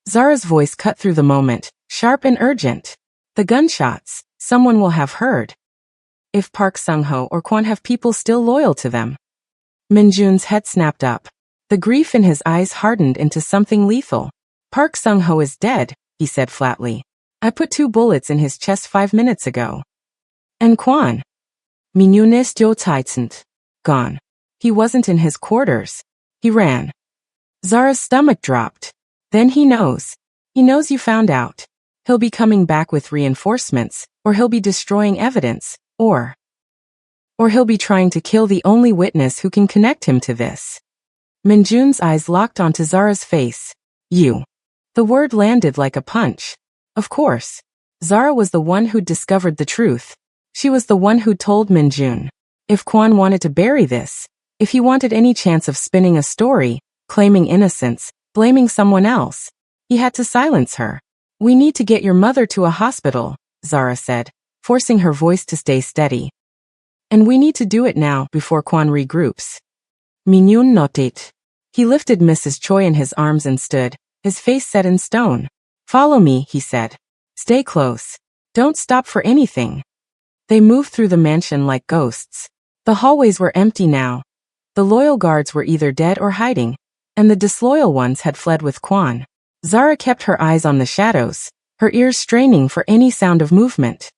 [SPEAKER 1] Zara's voice cut through the moment, sharp and urgent. The gunshots, someone will have heard. If Park Sung-ho or Kwon have people still loyal to them. Minjun's head snapped up. The grief in his eyes hardened into something lethal. Park Sung-ho is dead, he said flatly. I put 2 bullets in his chest 5 minutes ago. And Kwon? Minhyun is still tightened. Gone. He wasn't in his quarters. He ran. Zara's stomach dropped. Then he knows. He knows you found out. He'll be coming back with reinforcements, or he'll be destroying evidence, or he'll be trying to kill the only witness who can connect him to this. Minjun's eyes locked onto Zara's face. You. The word landed like a punch. Of course. Zara was the one who'd discovered the truth. She was the one who told Minjun. If Kwon wanted to bury this, if he wanted any chance of spinning a story, claiming innocence, blaming someone else, he had to silence her. We need to get your mother to a hospital, Zara said, forcing her voice to stay steady. And we need to do it now before Kwon regroups. Minhyun nodded. He lifted Mrs. Choi in his arms and stood, his face set in stone. Follow me, he said. Stay close. Don't stop for anything. They moved through the mansion like ghosts. The hallways were empty now. The loyal guards were either dead or hiding, and the disloyal ones had fled with Kwon. Zara kept her eyes on the shadows, her ears straining for any sound of movement.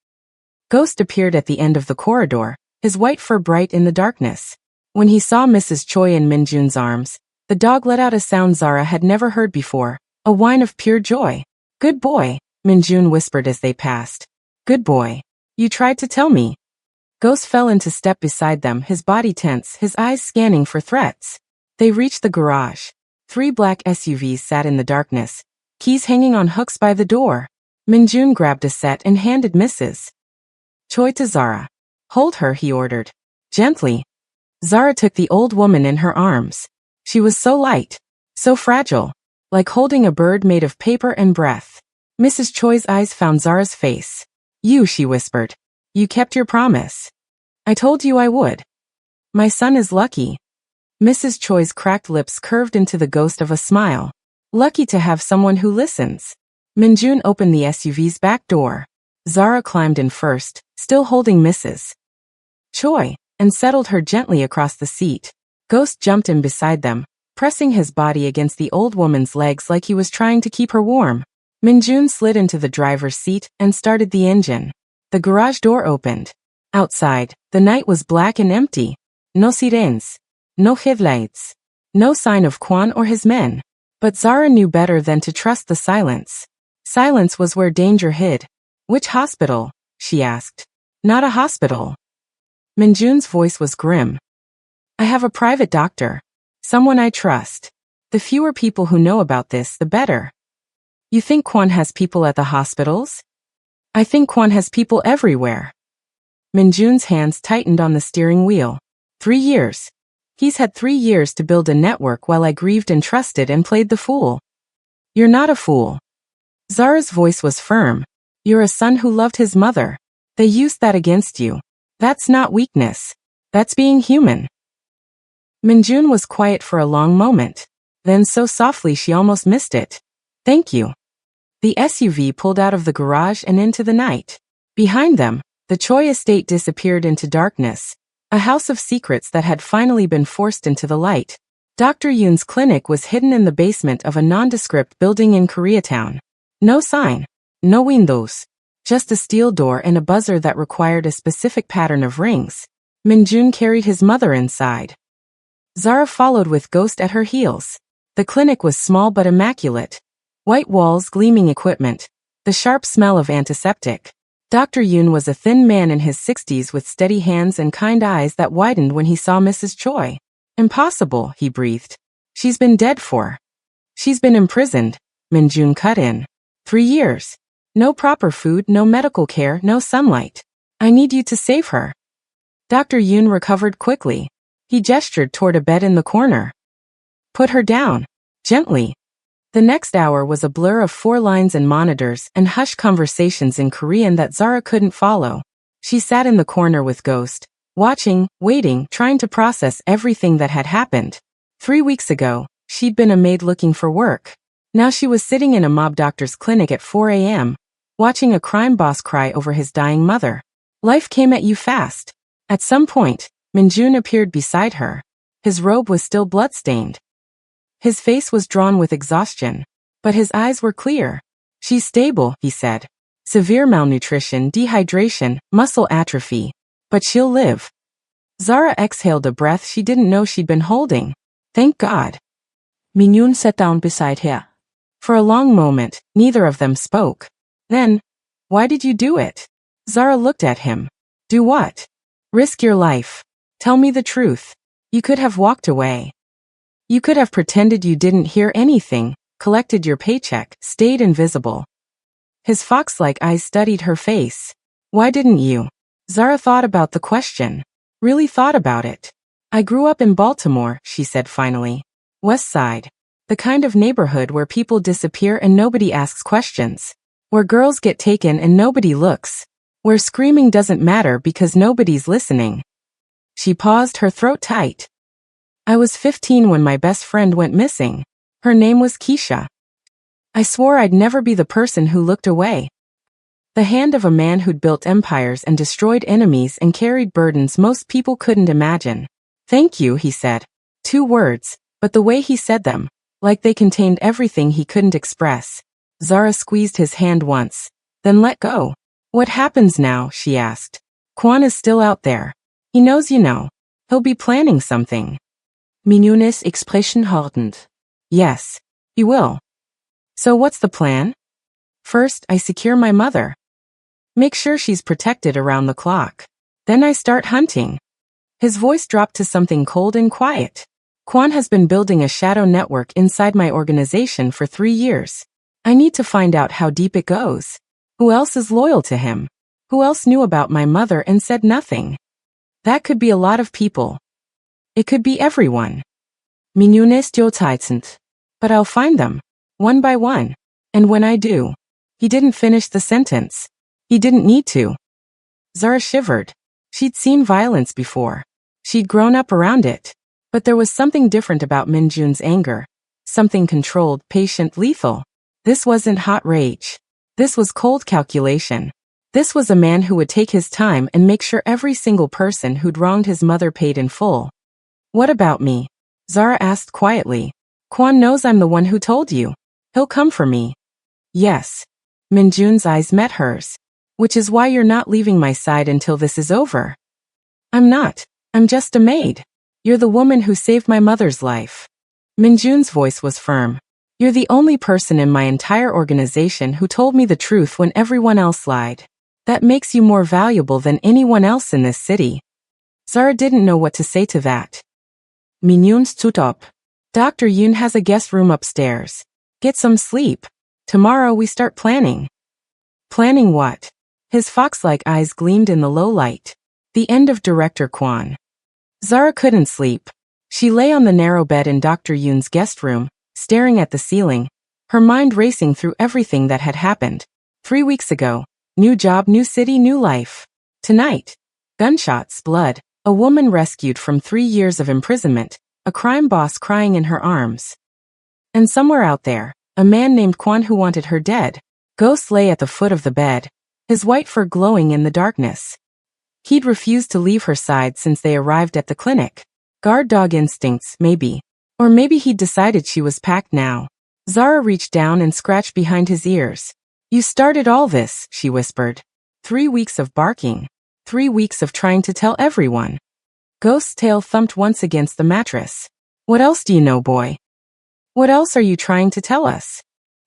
[SPEAKER 1] Ghost appeared at the end of the corridor, his white fur bright in the darkness. When he saw Mrs. Choi in Minjun's arms, the dog let out a sound Zara had never heard before, a whine of pure joy. Good boy. Minjun whispered as they passed. Good boy. You tried to tell me. Ghost fell into step beside them, his body tense, his eyes scanning for threats. They reached the garage. 3 black SUVs sat in the darkness, keys hanging on hooks by the door. Minjun grabbed a set and handed Mrs. Choi to Zara. Hold her, he ordered. Gently. Zara took the old woman in her arms. She was so light, so fragile, like holding a bird made of paper and breath. Mrs. Choi's eyes found Zara's face. You, she whispered. You kept your promise. I told you I would. My son is lucky. Mrs. Choi's cracked lips curved into the ghost of a smile. Lucky to have someone who listens. Minjun opened the SUV's back door. Zara climbed in first, still holding Mrs. Choi, and settled her gently across the seat. Ghost jumped in beside them, pressing his body against the old woman's legs like he was trying to keep her warm. Minjun slid into the driver's seat and started the engine. The garage door opened. Outside, the night was black and empty. No sirens. No headlights. No sign of Kwon or his men. But Zara knew better than to trust the silence. Silence was where danger hid. Which hospital? She asked. Not a hospital. Minjun's voice was grim. I have a private doctor. Someone I trust. The fewer people who know about this, the better. You think Kwon has people at the hospitals? I think Kwon has people everywhere. Minjun's hands tightened on the steering wheel. 3 years. He's had 3 years to build a network while I grieved and trusted and played the fool. You're not a fool. Zara's voice was firm. You're a son who loved his mother. They used that against you. That's not weakness. That's being human. Minjun was quiet for a long moment. Then so softly she almost missed it. Thank you. The SUV pulled out of the garage and into the night. Behind them, the Choi estate disappeared into darkness, a house of secrets that had finally been forced into the light. Dr. Yoon's clinic was hidden in the basement of a nondescript building in Koreatown. No sign, no windows, just a steel door and a buzzer that required a specific pattern of rings. Minjun carried his mother inside. Zara followed with Ghost at her heels. The clinic was small but immaculate. White walls, gleaming equipment, the sharp smell of antiseptic. Dr. Yoon was a thin man in his 60s with steady hands and kind eyes that widened when he saw Mrs. Choi. Impossible, he breathed. She's been dead for. She's been imprisoned, Minjun cut in. 3 years. No proper food, no medical care, no sunlight. I need you to save her. Dr. Yoon recovered quickly. He gestured toward a bed in the corner. Put her down. Gently. The next hour was a blur of 4 lines and monitors and hushed conversations in Korean that Zara couldn't follow. She sat in the corner with Ghost, watching, waiting, trying to process everything that had happened. 3 weeks ago, she'd been a maid looking for work. Now she was sitting in a mob doctor's clinic at 4 a.m., watching a crime boss cry over his dying mother. Life came at you fast. At some point, Minjun appeared beside her. His robe was still bloodstained. His face was drawn with exhaustion, but his eyes were clear. She's stable, he said. Severe malnutrition, dehydration, muscle atrophy. But she'll live. Zara exhaled a breath she didn't know she'd been holding. Thank God. Minjun sat down beside her. For a long moment, neither of them spoke. Then, why did you do it? Zara looked at him. Do what? Risk your life. Tell me the truth. You could have walked away. You could have pretended you didn't hear anything, collected your paycheck, stayed invisible. His fox-like eyes studied her face. Why didn't you? Zara thought about the question. Really thought about it. I grew up in Baltimore, she said finally. West Side. The kind of neighborhood where people disappear and nobody asks questions. Where girls get taken and nobody looks. Where screaming doesn't matter because nobody's listening. She paused, her throat tight. I was 15 when my best friend went missing. Her name was Keisha. I swore I'd never be the person who looked away. The hand of a man who'd built empires and destroyed enemies and carried burdens most people couldn't imagine. Thank you, he said. 2 words, but the way he said them, like they contained everything he couldn't express. Zara squeezed his hand once, then let go. What happens now, she asked. Kwon is still out there. He knows you know. He'll be planning something. Minjun's expression hardened. Yes, he will. So what's the plan? First, I secure my mother. Make sure she's protected around the clock. Then I start hunting. His voice dropped to something cold and quiet. Kwon has been building a shadow network inside my organization for 3 years. I need to find out how deep it goes. Who else is loyal to him? Who else knew about my mother and said nothing? That could be a lot of people. It could be everyone. Millones Taizend. But I'll find them, one by one. And when I do. He didn't finish the sentence. He didn't need to. Zara shivered. She'd seen violence before. She'd grown up around it. But there was something different about Minjun's anger. Something controlled, patient, lethal. This wasn't hot rage. This was cold calculation. This was a man who would take his time and make sure every single person who'd wronged his mother paid in full. What about me? Zara asked quietly. Kwon knows I'm the one who told you. He'll come for me. Yes. Minjun's eyes met hers. Which is why you're not leaving my side until this is over. I'm not. I'm just a maid. You're the woman who saved my mother's life. Minjun's voice was firm. You're the only person in my entire organization who told me the truth when everyone else lied. That makes you more valuable than anyone else in this city. Zara didn't know what to say to that. Minjun stood up. Dr. Yoon has a guest room upstairs. Get some sleep. Tomorrow we start planning. Planning what? His fox-like eyes gleamed in the low light. The end of Director Kwon. Zara couldn't sleep. She lay on the narrow bed in Dr. Yoon's guest room, staring at the ceiling, her mind racing through everything that had happened. 3 weeks ago, new job, new city, new life. Tonight, gunshots, blood, a woman rescued from 3 years of imprisonment, a crime boss crying in her arms. And somewhere out there, a man named Kwon who wanted her dead. Ghost lay at the foot of the bed, his white fur glowing in the darkness. He'd refused to leave her side since they arrived at the clinic. Guard dog instincts, maybe. Or maybe he'd decided she was packed now. Zara reached down and scratched behind his ears. You started all this, she whispered. 3 weeks of barking. 3 weeks of trying to tell everyone. Ghost's tail thumped once against the mattress. What else do you know, boy? What else are you trying to tell us?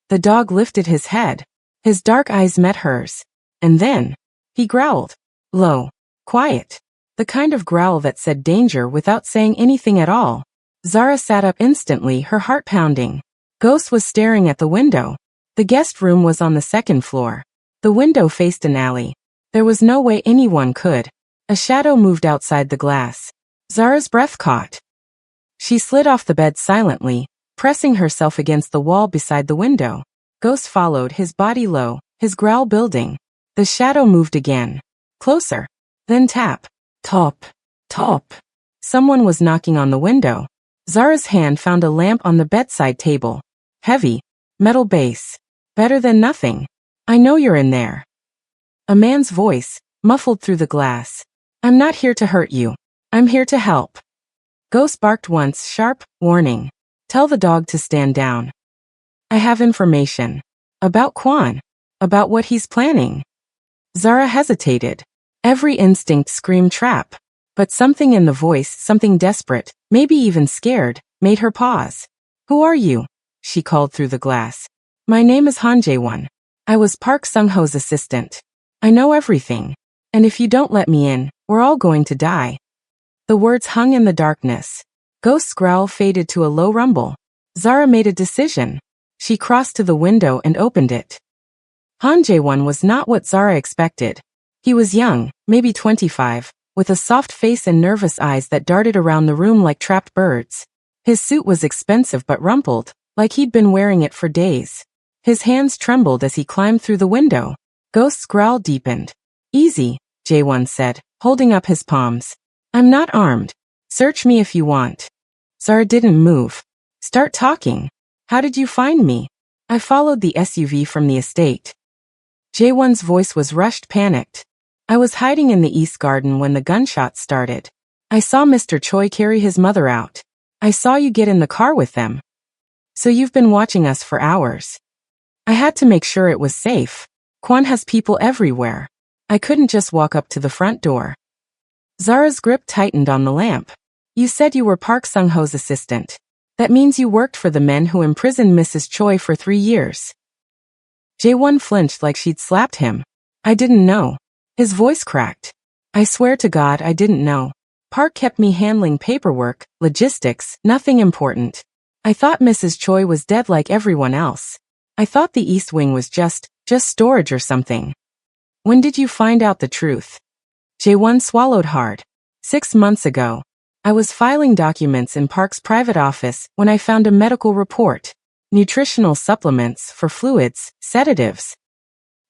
[SPEAKER 1] The dog lifted his head. His dark eyes met hers. And then, he growled. Low. Quiet. The kind of growl that said danger without saying anything at all. Zara sat up instantly, her heart pounding. Ghost was staring at the window. The guest room was on the 2nd floor. The window faced an alley. There was no way anyone could. A shadow moved outside the glass. Zara's breath caught. She slid off the bed silently, pressing herself against the wall beside the window. Ghost followed, his body low, his growl building. The shadow moved again. Closer. Then tap. Top. Top. Someone was knocking on the window. Zara's hand found a lamp on the bedside table. Heavy. Metal base. Better than nothing. I know you're in there. A man's voice, muffled through the glass. I'm not here to hurt you. I'm here to help. Ghost barked once, sharp, warning. Tell the dog to stand down. I have information. About Kwon. About what he's planning. Zara hesitated. Every instinct screamed trap. But something in the voice, something desperate, maybe even scared, made her pause. Who are you? She called through the glass. My name is Han Jae-won. I was Park Sung-ho's assistant. I know everything. And if you don't let me in, we're all going to die. The words hung in the darkness. Ghost's growl faded to a low rumble. Zara made a decision. She crossed to the window and opened it. Han Jae-won was not what Zara expected. He was young, maybe 25, with a soft face and nervous eyes that darted around the room like trapped birds. His suit was expensive but rumpled, like he'd been wearing it for days. His hands trembled as he climbed through the window. Ghost's growl deepened. Easy, Jae-won said, holding up his palms. I'm not armed. Search me if you want. Zara didn't move. Start talking. How did you find me? I followed the SUV from the estate. Jae-won's voice was rushed, panicked. I was hiding in the East Garden when the gunshots started. I saw Mr. Choi carry his mother out. I saw you get in the car with them. So you've been watching us for hours. I had to make sure it was safe. Kwon has people everywhere. I couldn't just walk up to the front door. Zara's grip tightened on the lamp. You said you were Park Sung-ho's assistant. That means you worked for the men who imprisoned Mrs. Choi for 3 years. Jae-won flinched like she'd slapped him. I didn't know. His voice cracked. I swear to God I didn't know. Park kept me handling paperwork, logistics, nothing important. I thought Mrs. Choi was dead like everyone else. I thought the East Wing was just storage or something. When did you find out the truth? Jae-won swallowed hard. 6 months ago. I was filing documents in Park's private office when I found a medical report. Nutritional supplements for fluids, sedatives.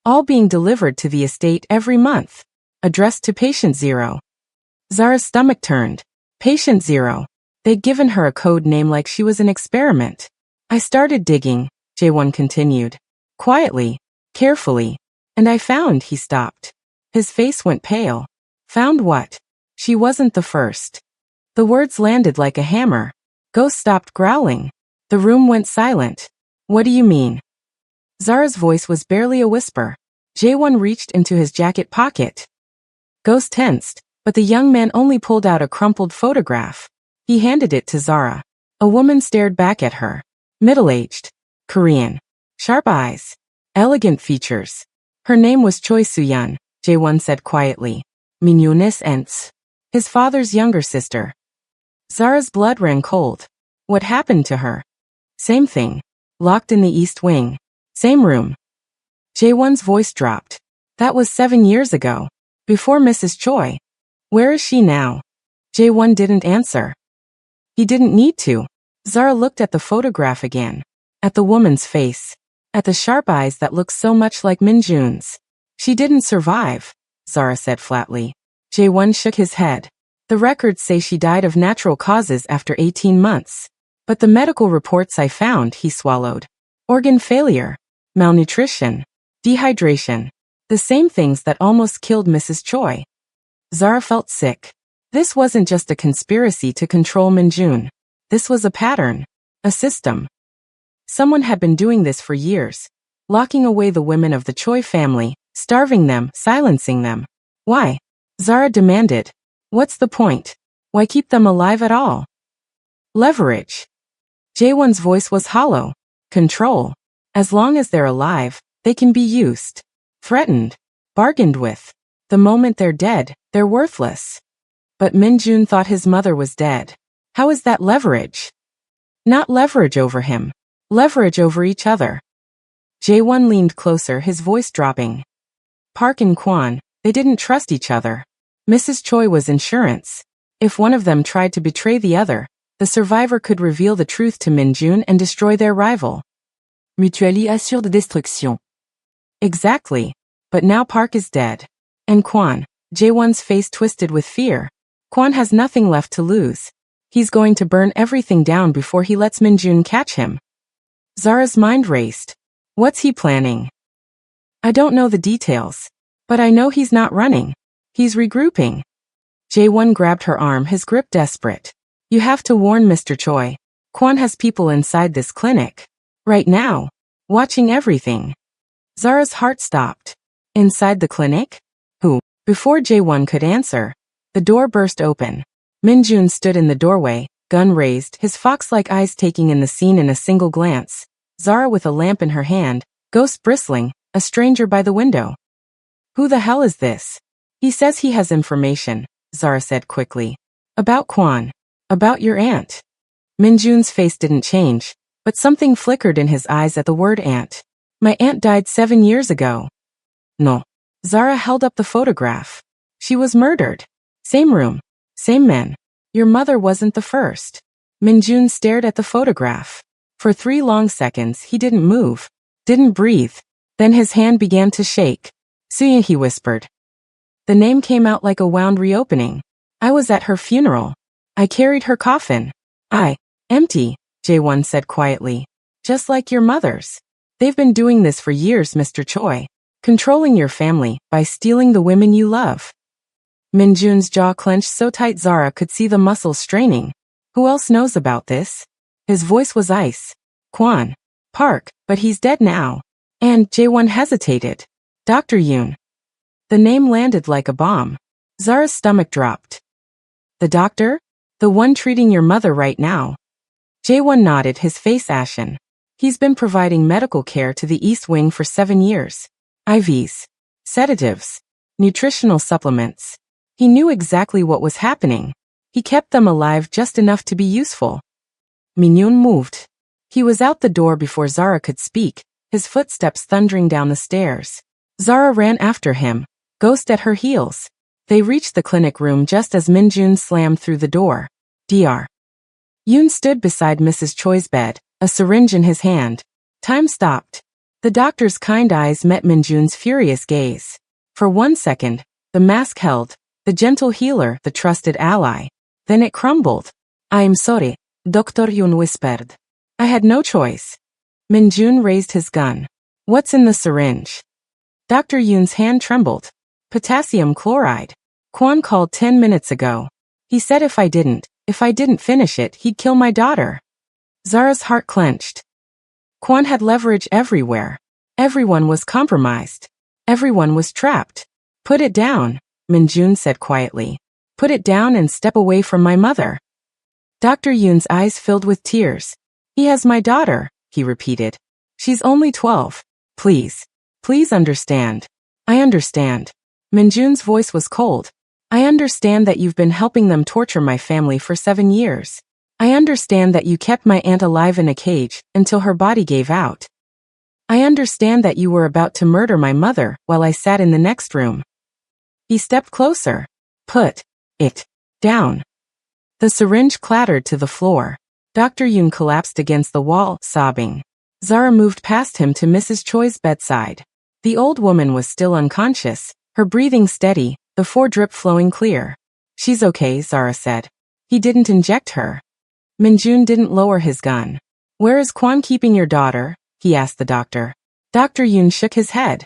[SPEAKER 1] All being delivered to the estate every month. Addressed to Patient Zero. Zara's stomach turned. Patient Zero. They'd given her a code name like she was an experiment. I started digging, Jae-won continued. Quietly, carefully. And I found, he stopped. His face went pale. Found what? She wasn't the first. The words landed like a hammer. Ghost stopped growling. The room went silent. What do you mean? Zara's voice was barely a whisper. Jae-won reached into his jacket pocket. Ghost tensed, but the young man only pulled out a crumpled photograph. He handed it to Zara. A woman stared back at her. Middle-aged. Korean. Sharp eyes. Elegant features. Her name was Choi Soo-yeon, Jae-won said quietly. Minyones Ents. His father's younger sister. Zara's blood ran cold. What happened to her? Same thing. Locked in the East Wing. Same room. Jae-won's voice dropped. That was 7 years ago. Before Mrs. Choi. Where is she now? Jae-won didn't answer. He didn't need to. Zara looked at the photograph again. At the woman's face. At the sharp eyes that looked so much like Minjun's. She didn't survive, Zara said flatly. Jae-won shook his head. The records say she died of natural causes after 18 months. But the medical reports I found, he swallowed. Organ failure. Malnutrition. Dehydration. The same things that almost killed Mrs. Choi. Zara felt sick. This wasn't just a conspiracy to control Minjun. This was a pattern. A system. Someone had been doing this for years. Locking away the women of the Choi family, starving them, silencing them. Why? Zara demanded. What's the point? Why keep them alive at all? Leverage. Jae-won's voice was hollow. Control. As long as they're alive, they can be used. Threatened. Bargained with. The moment they're dead, they're worthless. But Minjun thought his mother was dead. How is that leverage? Not leverage over him. Leverage over each other. Jae-won leaned closer, his voice dropping. Park and Kwon, they didn't trust each other. Mrs. Choi was insurance. If one of them tried to betray the other, the survivor could reveal the truth to Minjun and destroy their rival. Mutually assure de destruction. Exactly. But now Park is dead. And Kwon, Jae-won's face twisted with fear. Kwon has nothing left to lose. He's going to burn everything down before he lets Minjun catch him. Zara's mind raced. What's he planning? I don't know the details. But I know he's not running. He's regrouping. Jae-won grabbed her arm, his grip desperate. You have to warn Mr. Choi. Kwon has people inside this clinic. Right now. Watching everything. Zara's heart stopped. Inside the clinic? Who? Before Jae-won could answer, the door burst open. Minjun stood in the doorway, gun raised, his fox-like eyes taking in the scene in a single glance. Zara with a lamp in her hand, ghost bristling, a stranger by the window. Who the hell is this? He says he has information, Zara said quickly. About Kwon. About your aunt. Minjun's face didn't change, but something flickered in his eyes at the word aunt. My aunt died 7 years ago. No. Zara held up the photograph. She was murdered. Same room. Same men. Your mother wasn't the first. Minjun stared at the photograph. For 3 long seconds he didn't move. Didn't breathe. Then his hand began to shake. Suya, he whispered. The name came out like a wound reopening. I was at her funeral. I carried her coffin. Empty, Jae-won said quietly. Just like your mother's. They've been doing this for years, Mr. Choi. Controlling your family by stealing the women you love. Minjun's jaw clenched so tight Zara could see the muscles straining. Who else knows about this? His voice was ice. Kwon. Park, but he's dead now. And Jae-won hesitated. Dr. Yoon. The name landed like a bomb. Zara's stomach dropped. The doctor? The one treating your mother right now. Jae-won nodded, his face ashen. He's been providing medical care to the East Wing for 7 years. IVs, sedatives, nutritional supplements. He knew exactly what was happening. He kept them alive just enough to be useful. Minyun moved. He was out the door before Zara could speak, his footsteps thundering down the stairs. Zara ran after him, Ghost at her heels. They reached the clinic room just as Minjun slammed through the door. Dr. Yoon stood beside Mrs. Choi's bed, a syringe in his hand. Time stopped. The doctor's kind eyes met Minjun's furious gaze. For 1 second, the mask held, the gentle healer, the trusted ally. Then it crumbled. I'm sorry, Dr. Yoon whispered. I had no choice. Minjun raised his gun. What's in the syringe? Dr. Yoon's hand trembled. Potassium chloride. Kwon called 10 minutes ago. He said if I didn't finish it, he'd kill my daughter. Zara's heart clenched. Kwon had leverage everywhere. Everyone was compromised. Everyone was trapped. Put it down, Minjun said quietly. Put it down and step away from my mother. Dr. Yoon's eyes filled with tears. He has my daughter, he repeated. She's only 12. Please. Please understand. I understand. Minjun's voice was cold. I understand that you've been helping them torture my family for 7 years. I understand that you kept my aunt alive in a cage until her body gave out. I understand that you were about to murder my mother while I sat in the next room. He stepped closer. Put it down. The syringe clattered to the floor. Dr. Yoon collapsed against the wall, sobbing. Zara moved past him to Mrs. Choi's bedside. The old woman was still unconscious, her breathing steady, the foredrip flowing clear. She's okay, Zara said. He didn't inject her. Minjun didn't lower his gun. Where is Kwon keeping your daughter? He asked the doctor. Dr. Yoon shook his head.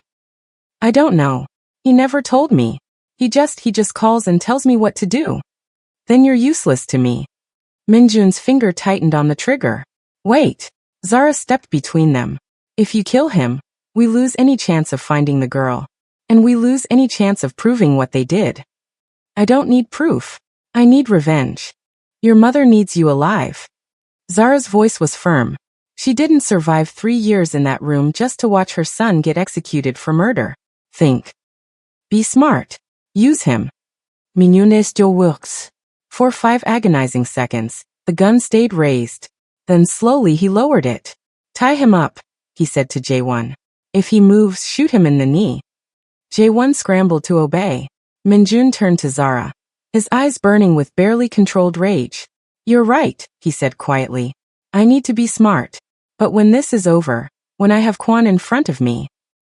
[SPEAKER 1] I don't know. He never told me. He just calls and tells me what to do. Then you're useless to me. Minjun's finger tightened on the trigger. Wait. Zara stepped between them. If you kill him, we lose any chance of finding the girl. And we lose any chance of proving what they did. I don't need proof. I need revenge. Your mother needs you alive. Zara's voice was firm. She didn't survive 3 years in that room just to watch her son get executed for murder. Think. Be smart. Use him. Minune still works. For 5 agonizing seconds, the gun stayed raised. Then slowly he lowered it. Tie him up, he said to Jae-won. If he moves, shoot him in the knee. Jae-won scrambled to obey. Minjun turned to Zara, his eyes burning with barely controlled rage. You're right, he said quietly. I need to be smart. But when this is over, when I have Kwon in front of me.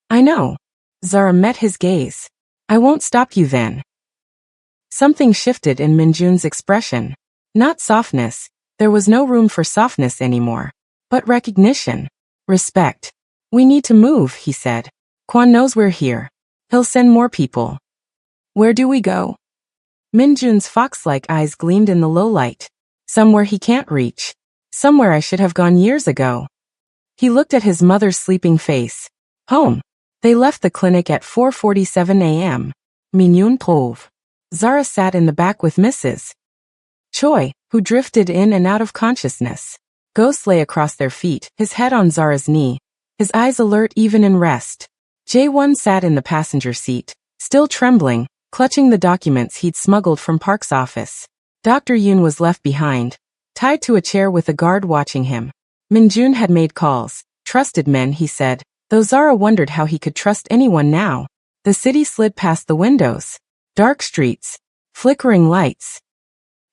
[SPEAKER 1] I know. Zara met his gaze. I won't stop you then. Something shifted in Minjun's expression. Not softness. There was no room for softness anymore. But recognition. Respect. We need to move, he said. Kwon knows we're here. He'll send more people. Where do we go? Minjun's fox-like eyes gleamed in the low light. Somewhere he can't reach. Somewhere I should have gone years ago. He looked at his mother's sleeping face. Home. They left the clinic at 4:47 a.m. Minjun drove. Zara sat in the back with Mrs. Choi, who drifted in and out of consciousness. Ghost lay across their feet, his head on Zara's knee, his eyes alert even in rest. Jae-won sat in the passenger seat, still trembling, clutching the documents he'd smuggled from Park's office. Dr. Yoon was left behind, tied to a chair with a guard watching him. Minjun had made calls, trusted men, he said, though Zara wondered how he could trust anyone now. The city slid past the windows. Dark streets. Flickering lights.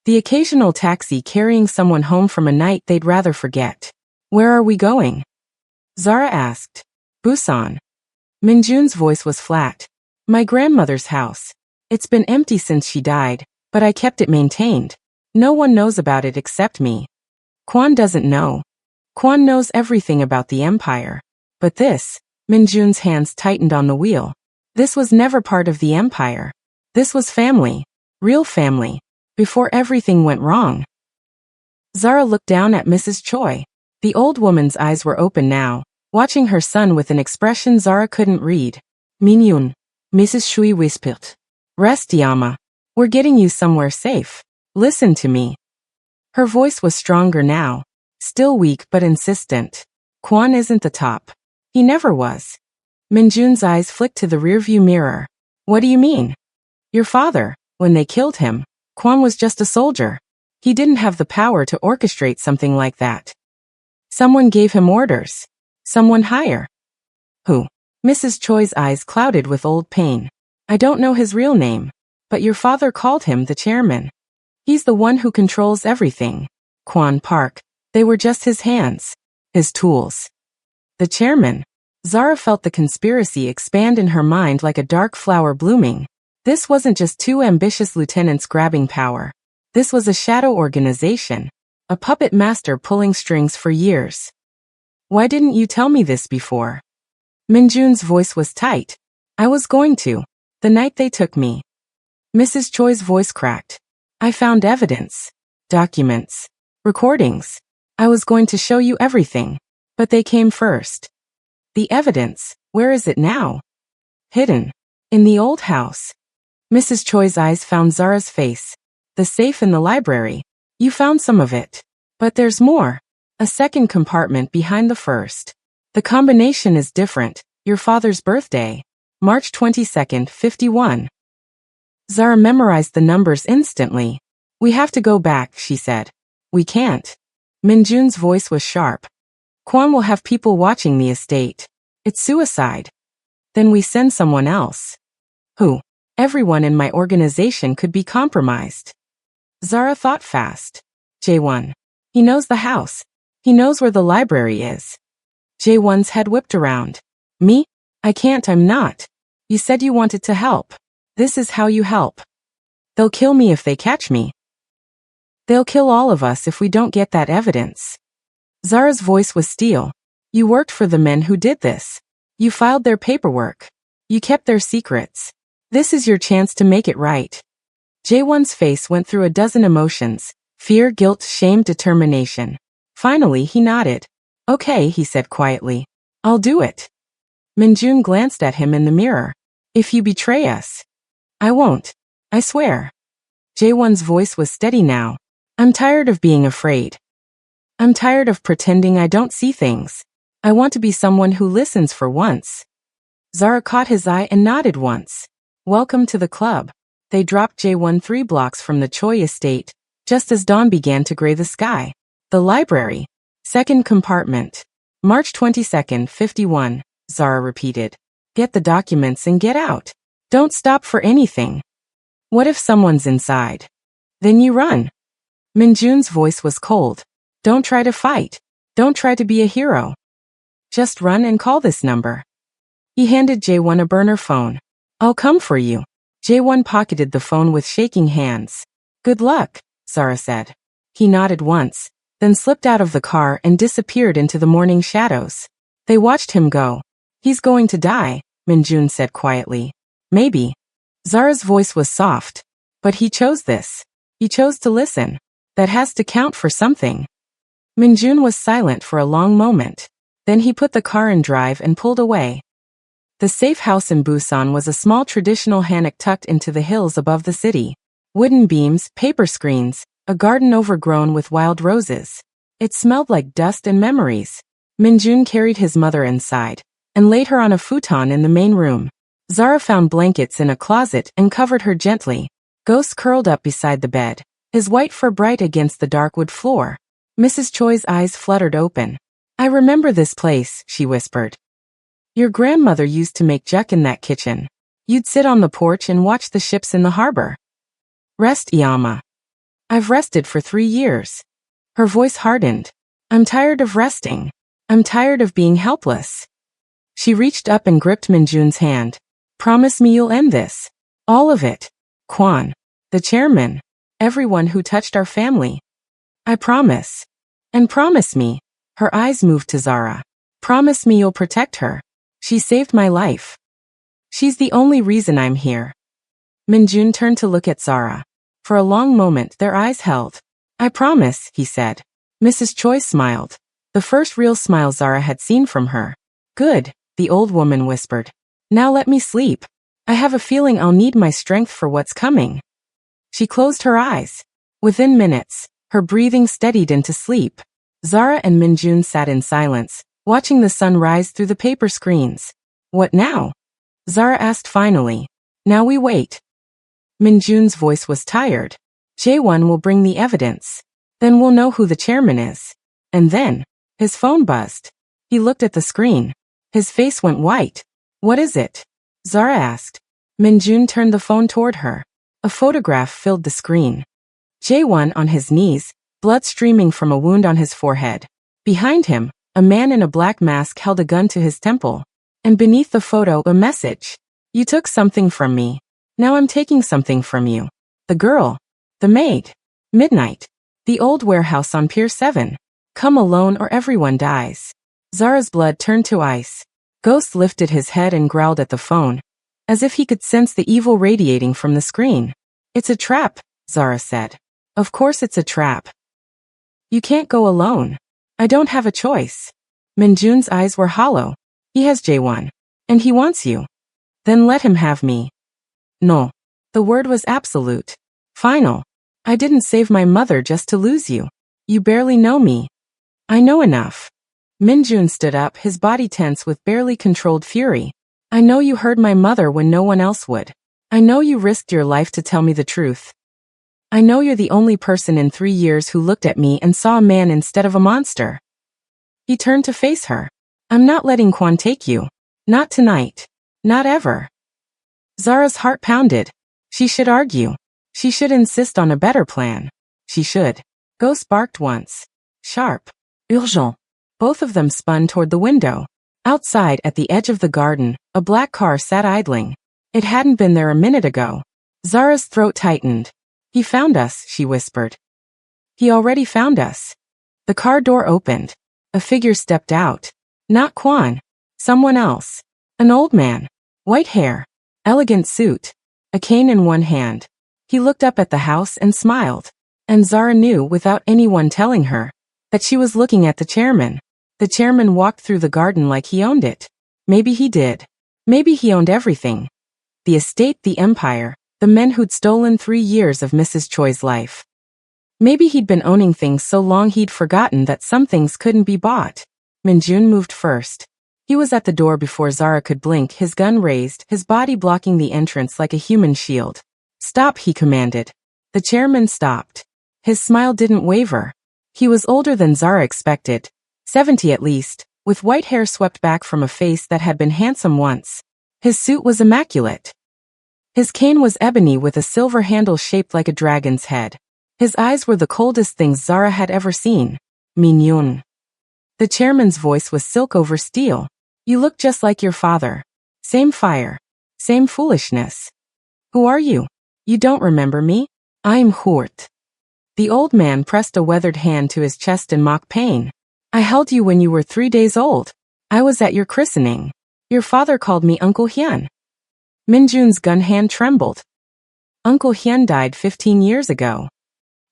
[SPEAKER 1] The occasional taxi carrying someone home from a night they'd rather forget. Where are we going? Zara asked. Busan. Minjun's voice was flat. My grandmother's house. It's been empty since she died, but I kept it maintained. No one knows about it except me. Kwon doesn't know. Kwon knows everything about the empire. But this, Minjun's hands tightened on the wheel. This was never part of the empire. This was family. Real family. Before everything went wrong. Zara looked down at Mrs. Choi. The old woman's eyes were open now, watching her son with an expression Zara couldn't read. Minjun. Mrs. Shui whispered. Rest, Yama. We're getting you somewhere safe. Listen to me. Her voice was stronger now. Still weak but insistent. Kwon isn't the top. He never was. Minjun's eyes flicked to the rearview mirror. What do you mean? Your father, when they killed him, Kwon was just a soldier. He didn't have the power to orchestrate something like that. Someone gave him orders. Someone higher. Who? Mrs. Choi's eyes clouded with old pain. I don't know his real name, but your father called him the chairman. He's the one who controls everything. Kwon Park. They were just his hands. His tools. The chairman. Zara felt the conspiracy expand in her mind like a dark flower blooming. This wasn't just two ambitious lieutenants grabbing power. This was a shadow organization. A puppet master pulling strings for years. Why didn't you tell me this before? Minjun's voice was tight. I was going to. The night they took me. Mrs. Choi's voice cracked. I found evidence. Documents. Recordings. I was going to show you everything. But they came first. The evidence, where is it now? Hidden. In the old house. Mrs. Choi's eyes found Zara's face. The safe in the library. You found some of it. But there's more. A second compartment behind the first. The combination is different. Your father's birthday. March 22nd, 51. Zara memorized the numbers instantly. We have to go back, she said. We can't. Minjun's voice was sharp. Kwon will have people watching the estate. It's suicide. Then we send someone else. Who? Everyone in my organization could be compromised. Zara thought fast. Jae-won. He knows the house. He knows where the library is. Jae-won's head whipped around. Me? I can't, I'm not. You said you wanted to help. This is how you help. They'll kill me if they catch me. They'll kill all of us if we don't get that evidence. Zara's voice was steel. You worked for the men who did this. You filed their paperwork. You kept their secrets. This is your chance to make it right. Jae-won's face went through a dozen emotions. Fear, guilt, shame, determination. Finally, he nodded. Okay, he said quietly. I'll do it. Minjun glanced at him in the mirror. If you betray us. I won't. I swear. Jae-won's voice was steady now. I'm tired of being afraid. I'm tired of pretending I don't see things. I want to be someone who listens for once. Zara caught his eye and nodded once. Welcome to the club. They dropped Jae-won 3 blocks from the Choi estate, just as dawn began to gray the sky. The library. Second compartment. March 22nd, 51, Zara repeated. Get the documents and get out. Don't stop for anything. What if someone's inside? Then you run. Minjun's voice was cold. Don't try to fight. Don't try to be a hero. Just run and call this number. He handed Jae-won a burner phone. I'll come for you. Jae-won pocketed the phone with shaking hands. Good luck, Zara said. He nodded once, then slipped out of the car and disappeared into the morning shadows. They watched him go. He's going to die, Minjun said quietly. Maybe. Zara's voice was soft. But he chose this. He chose to listen. That has to count for something. Minjun was silent for a long moment. Then he put the car in drive and pulled away. The safe house in Busan was a small traditional hanok tucked into the hills above the city. Wooden beams, paper screens, a garden overgrown with wild roses. It smelled like dust and memories. Minjun carried his mother inside and laid her on a futon in the main room. Zara found blankets in a closet and covered her gently. Ghost curled up beside the bed, his white fur bright against the dark wood floor. Mrs. Choi's eyes fluttered open. I remember this place, she whispered. Your grandmother used to make juk in that kitchen. You'd sit on the porch and watch the ships in the harbor. Rest, Iyama. I've rested for 3 years. Her voice hardened. I'm tired of resting. I'm tired of being helpless. She reached up and gripped Minjun's hand. Promise me you'll end this. All of it. Kwon. The chairman. Everyone who touched our family. I promise. And promise me. Her eyes moved to Zara. Promise me you'll protect her. She saved my life. She's the only reason I'm here. Minjun turned to look at Zara. For a long moment their eyes held. I promise, he said. Mrs. Choi smiled. The first real smile Zara had seen from her. Good, the old woman whispered. Now let me sleep. I have a feeling I'll need my strength for what's coming. She closed her eyes. Within minutes, her breathing steadied into sleep. Zara and Minjun sat in silence, watching the sun rise through the paper screens. What now? Zara asked finally. Now we wait. Minjun's voice was tired. Jaewon will bring the evidence. Then we'll know who the chairman is. And then, his phone buzzed. He looked at the screen. His face went white. What is it? Zara asked. Minjun turned the phone toward her. A photograph filled the screen. Jaewon on his knees, blood streaming from a wound on his forehead. Behind him, a man in a black mask held a gun to his temple. And beneath the photo, a message. You took something from me. Now I'm taking something from you. The girl. The maid. Midnight. The old warehouse on Pier 7. Come alone or everyone dies. Zara's blood turned to ice. Ghost lifted his head and growled at the phone, as if he could sense the evil radiating from the screen. It's a trap, Zara said. Of course it's a trap. You can't go alone. I don't have a choice. Minjun's eyes were hollow. He has Jaewon. And he wants you. Then let him have me. No. The word was absolute. Final. I didn't save my mother just to lose you. You barely know me. I know enough. Minjun stood up, his body tense with barely controlled fury. I know you heard my mother when no one else would. I know you risked your life to tell me the truth. I know you're the only person in 3 years who looked at me and saw a man instead of a monster. He turned to face her. I'm not letting Kwon take you. Not tonight. Not ever. Zara's heart pounded. She should argue. She should insist on a better plan. She should. Ghost barked once. Sharp. Urgent. Both of them spun toward the window. Outside, at the edge of the garden, a black car sat idling. It hadn't been there a minute ago. Zara's throat tightened. He found us, she whispered. He already found us. The car door opened. A figure stepped out. Not Kwon. Someone else. An old man. White hair. Elegant suit. A cane in one hand. He looked up at the house and smiled. And Zara knew, without anyone telling her, that she was looking at the chairman. The chairman walked through the garden like he owned it. Maybe he did. Maybe he owned everything. The estate, the empire, the men who'd stolen 3 years of Mrs. Choi's life. Maybe he'd been owning things so long he'd forgotten that some things couldn't be bought. Minjun moved first. He was at the door before Zara could blink, his gun raised, his body blocking the entrance like a human shield. Stop, he commanded. The chairman stopped. His smile didn't waver. He was older than Zara expected, 70 at least, with white hair swept back from a face that had been handsome once. His suit was immaculate. His cane was ebony with a silver handle shaped like a dragon's head. His eyes were the coldest things Zara had ever seen. Minyoon. The chairman's voice was silk over steel. You look just like your father. Same fire. Same foolishness. Who are you? You don't remember me? I'm Hurt. The old man pressed a weathered hand to his chest in mock pain. I held you when you were 3 days old. I was at your christening. Your father called me Uncle Hyun. Minjun's gun hand trembled. Uncle Hyun died 15 years ago.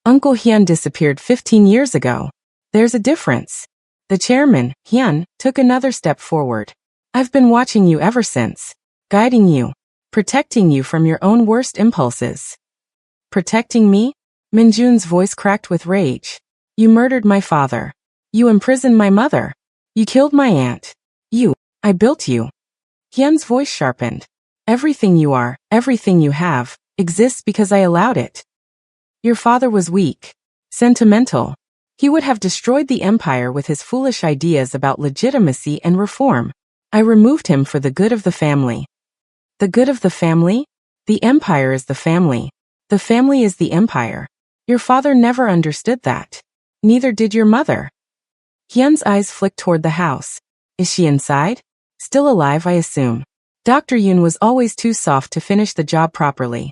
[SPEAKER 1] Uncle Hyun disappeared 15 years ago. There's a difference. The chairman, Hyun, took another step forward. I've been watching you ever since. Guiding you. Protecting you from your own worst impulses. Protecting me? Minjun's voice cracked with rage. You murdered my father. You imprisoned my mother. You killed my aunt. I built you. Hyun's voice sharpened. Everything you are, everything you have, exists because I allowed it. Your father was weak. Sentimental. He would have destroyed the empire with his foolish ideas about legitimacy and reform. I removed him for the good of the family. The good of the family? The empire is the family. The family is the empire. Your father never understood that. Neither did your mother. Hyun's eyes flicked toward the house. Is she inside? Still alive, I assume. Dr. Yoon was always too soft to finish the job properly.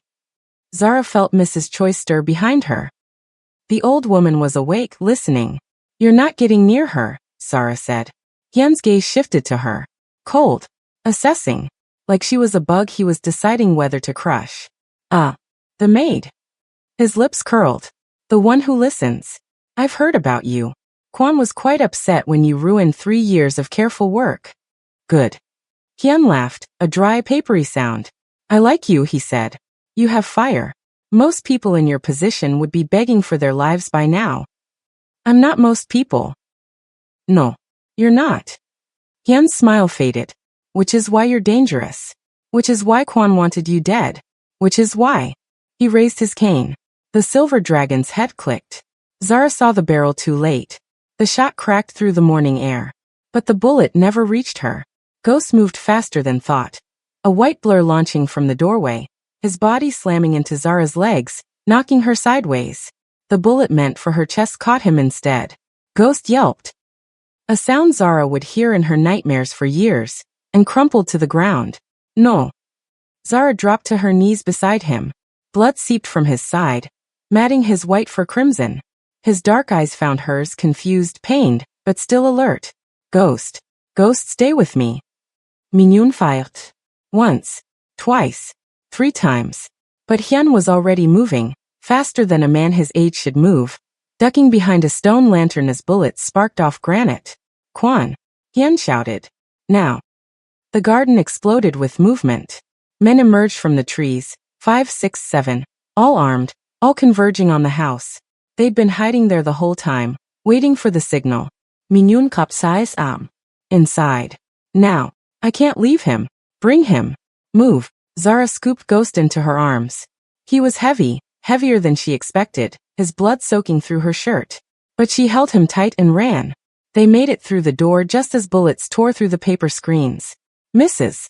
[SPEAKER 1] Zara felt Mrs. Choi stir behind her. The old woman was awake, listening. You're not getting near her, Zara said. Hyun's gaze shifted to her. Cold. Assessing. Like she was a bug he was deciding whether to crush. The maid. His lips curled. The one who listens. I've heard about you. Kwon was quite upset when you ruined 3 years of careful work. Good. Hyun laughed, a dry, papery sound. I like you, he said. You have fire. Most people in your position would be begging for their lives by now. I'm not most people. No. You're not. Hyun's smile faded. Which is why you're dangerous. Which is why Kwon wanted you dead. Which is why. He raised his cane. The silver dragon's head clicked. Zara saw the barrel too late. The shot cracked through the morning air. But the bullet never reached her. Ghost moved faster than thought. A white blur launching from the doorway, his body slamming into Zara's legs, knocking her sideways. The bullet meant for her chest caught him instead. Ghost yelped. A sound Zara would hear in her nightmares for years, and crumpled to the ground. No. Zara dropped to her knees beside him. Blood seeped from his side, matting his white for crimson. His dark eyes found hers, confused, pained, but still alert. Ghost. Ghost, stay with me. Minyun fired. Once. Twice. 3 times. But Hyun was already moving, faster than a man his age should move, ducking behind a stone lantern as bullets sparked off granite. Kwon. Hyun shouted. Now. The garden exploded with movement. Men emerged from the trees, 5, 6, 7, all armed, all converging on the house. They'd been hiding there the whole time, waiting for the signal. Minyun capsized arm. Inside. Now. I can't leave him. Bring him. Move. Zara scooped Ghost into her arms. He was heavy, heavier than she expected, his blood soaking through her shirt. But she held him tight and ran. They made it through the door just as bullets tore through the paper screens. Mrs.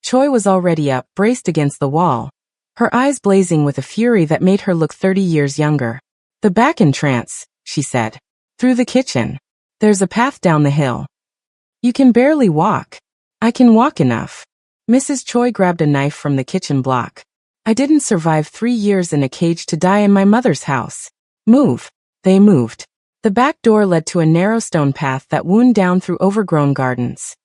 [SPEAKER 1] Choi was already up, braced against the wall, her eyes blazing with a fury that made her look 30 years younger. The back entrance, she said. Through the kitchen. There's a path down the hill. You can barely walk. I can walk enough. Mrs. Choi grabbed a knife from the kitchen block. I didn't survive 3 years in a cage to die in my mother's house. Move. They moved. The back door led to a narrow stone path that wound down through overgrown gardens.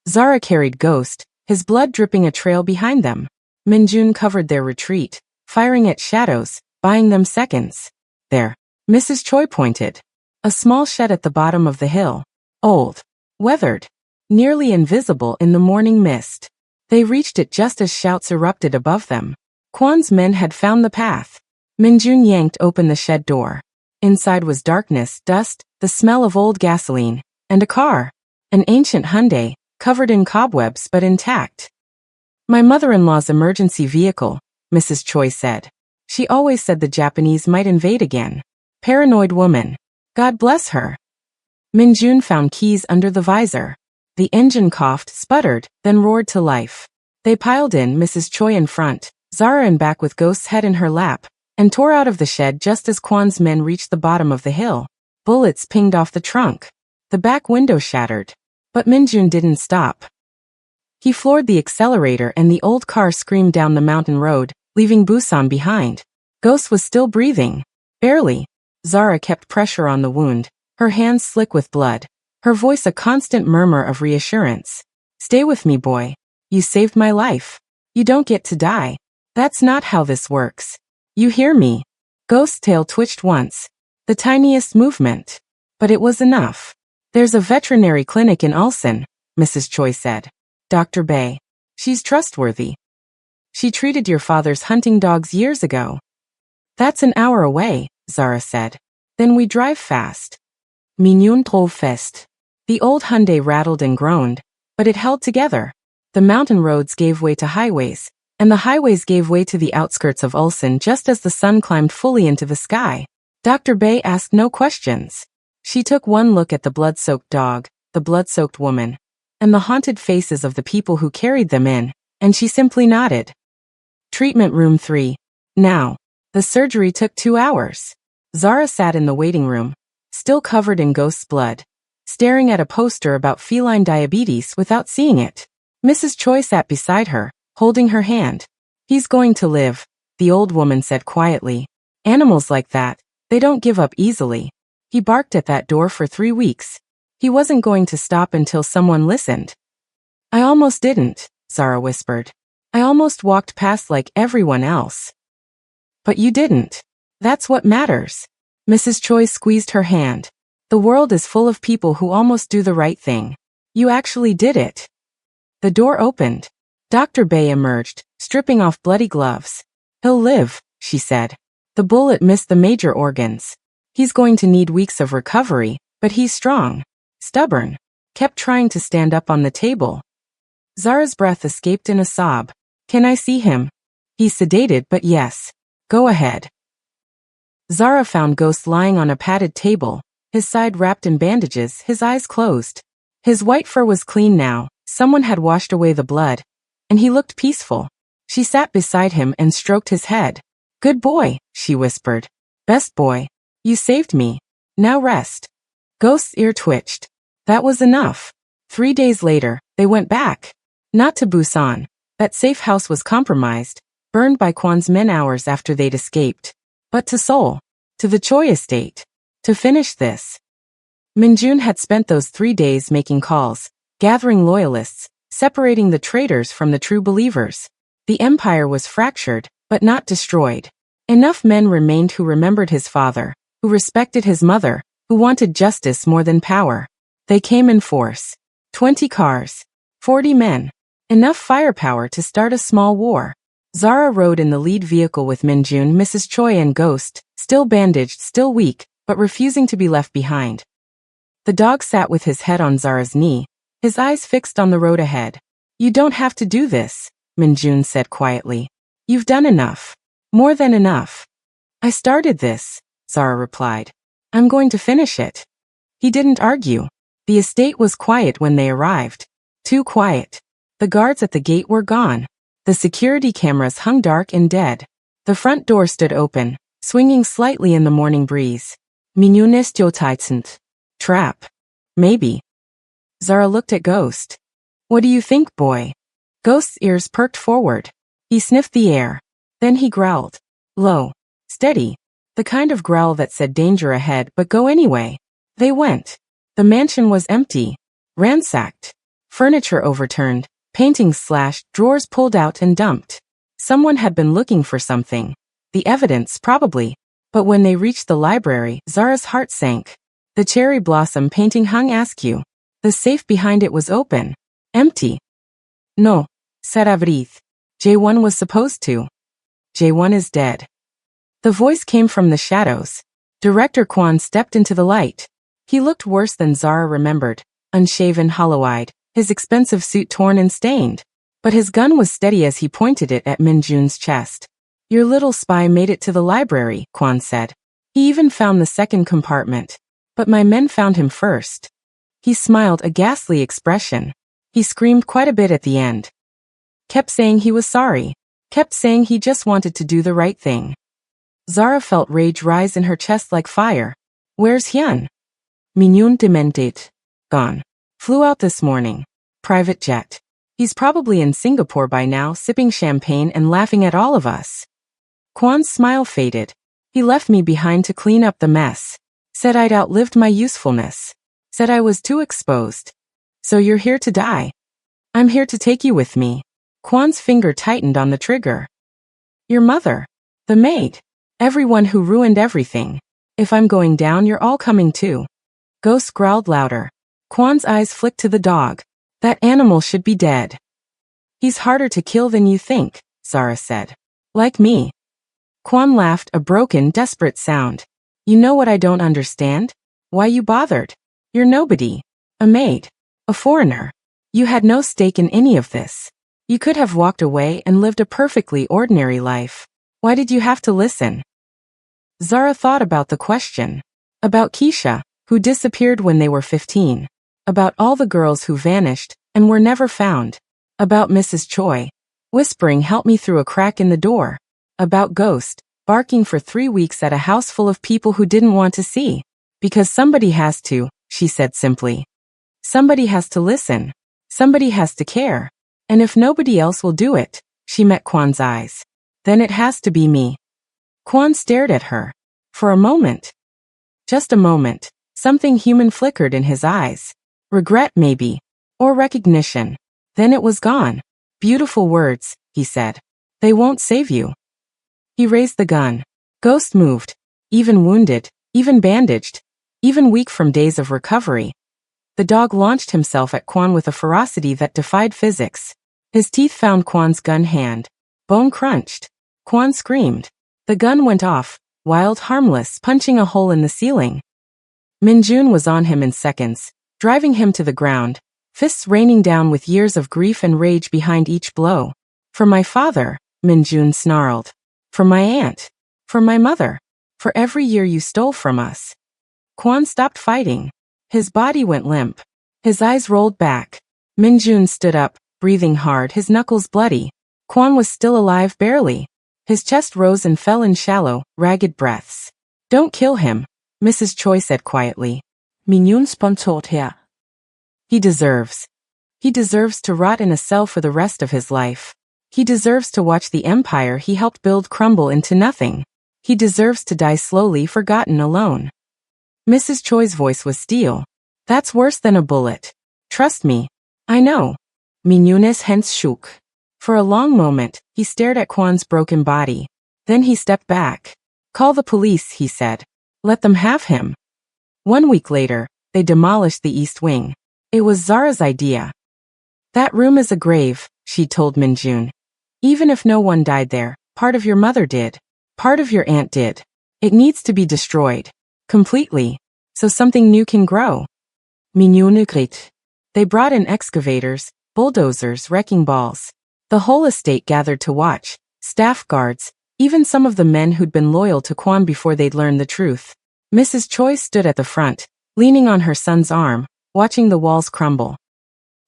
[SPEAKER 1] Zara carried Ghost, his blood dripping a trail behind them. Minjun covered their retreat, firing at shadows, buying them seconds. There. Mrs. Choi pointed. A small shed at the bottom of the hill. Old. Weathered. Nearly invisible in the morning mist. They reached it just as shouts erupted above them. Kwon's men had found the path. Minjun yanked open the shed door. Inside was darkness, dust, the smell of old gasoline, and a car. An ancient Hyundai, covered in cobwebs but intact. My mother-in-law's emergency vehicle, Mrs. Choi said. She always said the Japanese might invade again. Paranoid woman. God bless her. Minjun found keys under the visor. The engine coughed, sputtered, then roared to life. They piled in, Mrs. Choi in front, Zara in back with Ghost's head in her lap, and tore out of the shed just as Kwon's men reached the bottom of the hill. Bullets pinged off the trunk. The back window shattered. But Minjun didn't stop. He floored the accelerator and the old car screamed down the mountain road, leaving Busan behind. Ghost was still breathing. Barely. Zara kept pressure on the wound, her hands slick with blood, her voice a constant murmur of reassurance. Stay with me, boy. You saved my life. You don't get to die. That's not how this works. You hear me? Ghost's tail twitched once. The tiniest movement. But it was enough. There's a veterinary clinic in Ulsan, Mrs. Choi said. Dr. Bae. She's trustworthy. She treated your father's hunting dogs years ago. That's an hour away, Zara said. Then we drive fast. Minyun drove fast. The old Hyundai rattled and groaned, but it held together. The mountain roads gave way to highways, and the highways gave way to the outskirts of Ulsan just as the sun climbed fully into the sky. Dr. Bae asked no questions. She took one look at the blood-soaked dog, the blood-soaked woman, and the haunted faces of the people who carried them in, and she simply nodded. Treatment room 3. Now. The surgery took 2 hours. Zara sat in the waiting room, still covered in Ghost's blood, staring at a poster about feline diabetes without seeing it. Mrs. Choi sat beside her, holding her hand. He's going to live, the old woman said quietly. Animals like that, they don't give up easily. He barked at that door for 3 weeks. He wasn't going to stop until someone listened. I almost didn't, Zara whispered. I almost walked past like everyone else. But you didn't. That's what matters. Mrs. Choi squeezed her hand. The world is full of people who almost do the right thing. You actually did it. The door opened. Dr. Bae emerged, stripping off bloody gloves. He'll live, she said. The bullet missed the major organs. He's going to need weeks of recovery, but he's strong. Stubborn. kept trying to stand up on the table. Zara's breath escaped in a sob. Can I see him? He's sedated, but yes. Go ahead. Zara found Ghost lying on a padded table, his side wrapped in bandages, his eyes closed. His white fur was clean now, someone had washed away the blood, and he looked peaceful. She sat beside him and stroked his head. Good boy, she whispered. Best boy. You saved me. Now rest. Ghost's ear twitched. That was enough. 3 days later, they went back. Not to Busan. That safe house was compromised, burned by Kwan's men hours after they'd escaped. But to Seoul. To the Choi estate. To finish this. Minjun had spent those 3 days making calls, gathering loyalists, separating the traitors from the true believers. The empire was fractured, but not destroyed. Enough men remained who remembered his father, who respected his mother, who wanted justice more than power. They came in force. 20 cars. 40 men. Enough firepower to start a small war. Zara rode in the lead vehicle with Minjun, Mrs. Choi and Ghost, still bandaged, still weak, but refusing to be left behind. The dog sat with his head on Zara's knee, his eyes fixed on the road ahead. You don't have to do this, Minjun said quietly. You've done enough. More than enough. I started this, Zara replied. I'm going to finish it. He didn't argue. The estate was quiet when they arrived. Too quiet. The guards at the gate were gone. The security cameras hung dark and dead. The front door stood open, swinging slightly in the morning breeze. Minjunes Jotaitsent. Trap. Maybe. Zara looked at Ghost. What do you think, boy? Ghost's ears perked forward. He sniffed the air. Then he growled. Low. Steady. The kind of growl that said danger ahead, but go anyway. They went. The mansion was empty. Ransacked. Furniture overturned. Paintings slashed, drawers pulled out and dumped. Someone had been looking for something. The evidence, probably. But when they reached the library, Zara's heart sank. The cherry blossom painting hung askew. The safe behind it was open. Empty. No, said Avrith. J1 was supposed to. J1 is dead. The voice came from the shadows. Director Kwan stepped into the light. He looked worse than Zara remembered, unshaven, hollow-eyed, his expensive suit torn and stained. But his gun was steady as he pointed it at Minjun's chest. Your little spy made it to the library, Kwan said. He even found the second compartment. But my men found him first. He smiled, a ghastly expression. He screamed quite a bit at the end. Kept saying he was sorry. Kept saying he just wanted to do the right thing. Zara felt rage rise in her chest like fire. Where's Hyun? Minjun demented. Gone. Flew out this morning. Private jet. He's probably in Singapore by now, sipping champagne and laughing at all of us. Kwan's smile faded. He left me behind to clean up the mess. Said I'd outlived my usefulness. Said I was too exposed. So you're here to die. I'm here to take you with me. Kwan's finger tightened on the trigger. Your mother. The maid. Everyone who ruined everything. If I'm going down, you're all coming too. Ghost growled louder. Kwan's eyes flicked to the dog. That animal should be dead. He's harder to kill than you think, Zara said. Like me. Kwan laughed, a broken, desperate sound. You know what I don't understand? Why you bothered? You're nobody. A maid. A foreigner. You had no stake in any of this. You could have walked away and lived a perfectly ordinary life. Why did you have to listen? Zara thought about the question. About Keisha, who disappeared when they were 15. About all the girls who vanished and were never found. About Mrs. Choi, whispering help me through a crack in the door. About Ghost, barking for 3 weeks at a house full of people who didn't want to see. Because somebody has to, she said simply. Somebody has to listen. Somebody has to care. And if nobody else will do it, she met Kwan's eyes. Then it has to be me. Kwan stared at her. For a moment. Just a moment. Something human flickered in his eyes. Regret maybe. Or recognition. Then it was gone. Beautiful words, he said. They won't save you. He raised the gun. Ghost moved. Even wounded. Even bandaged. Even weak from days of recovery. The dog launched himself at Kwan with a ferocity that defied physics. His teeth found Kwan's gun hand. Bone crunched. Kwan screamed. The gun went off, wild, harmless, punching a hole in the ceiling. Minjun was on him in seconds, driving him to the ground, fists raining down with years of grief and rage behind each blow. For my father, Minjun snarled. For my aunt. For my mother. For every year you stole from us. Kwon stopped fighting. His body went limp. His eyes rolled back. Minjun stood up, breathing hard, his knuckles bloody. Kwon was still alive barely. His chest rose and fell in shallow, ragged breaths. Don't kill him, Mrs. Choi said quietly. Minjun sponsored her. He deserves to rot in a cell for the rest of his life. He deserves to watch the empire he helped build crumble into nothing. He deserves to die slowly, forgotten, alone. Mrs. Choi's voice was steel. That's worse than a bullet. Trust me. I know. Minjun's hands shook. For a long moment, he stared at Kwon's broken body. Then he stepped back. Call the police, he said. Let them have him. 1 week later, they demolished the East Wing. It was Zara's idea. That room is a grave, she told Minjun. Even if no one died there, part of your mother did. Part of your aunt did. It needs to be destroyed. Completely. So something new can grow. Minjun agreed. They brought in excavators, bulldozers, wrecking balls. The whole estate gathered to watch. Staff guards, even some of the men who'd been loyal to Kwon before they'd learned the truth. Mrs. Choi stood at the front, leaning on her son's arm, watching the walls crumble.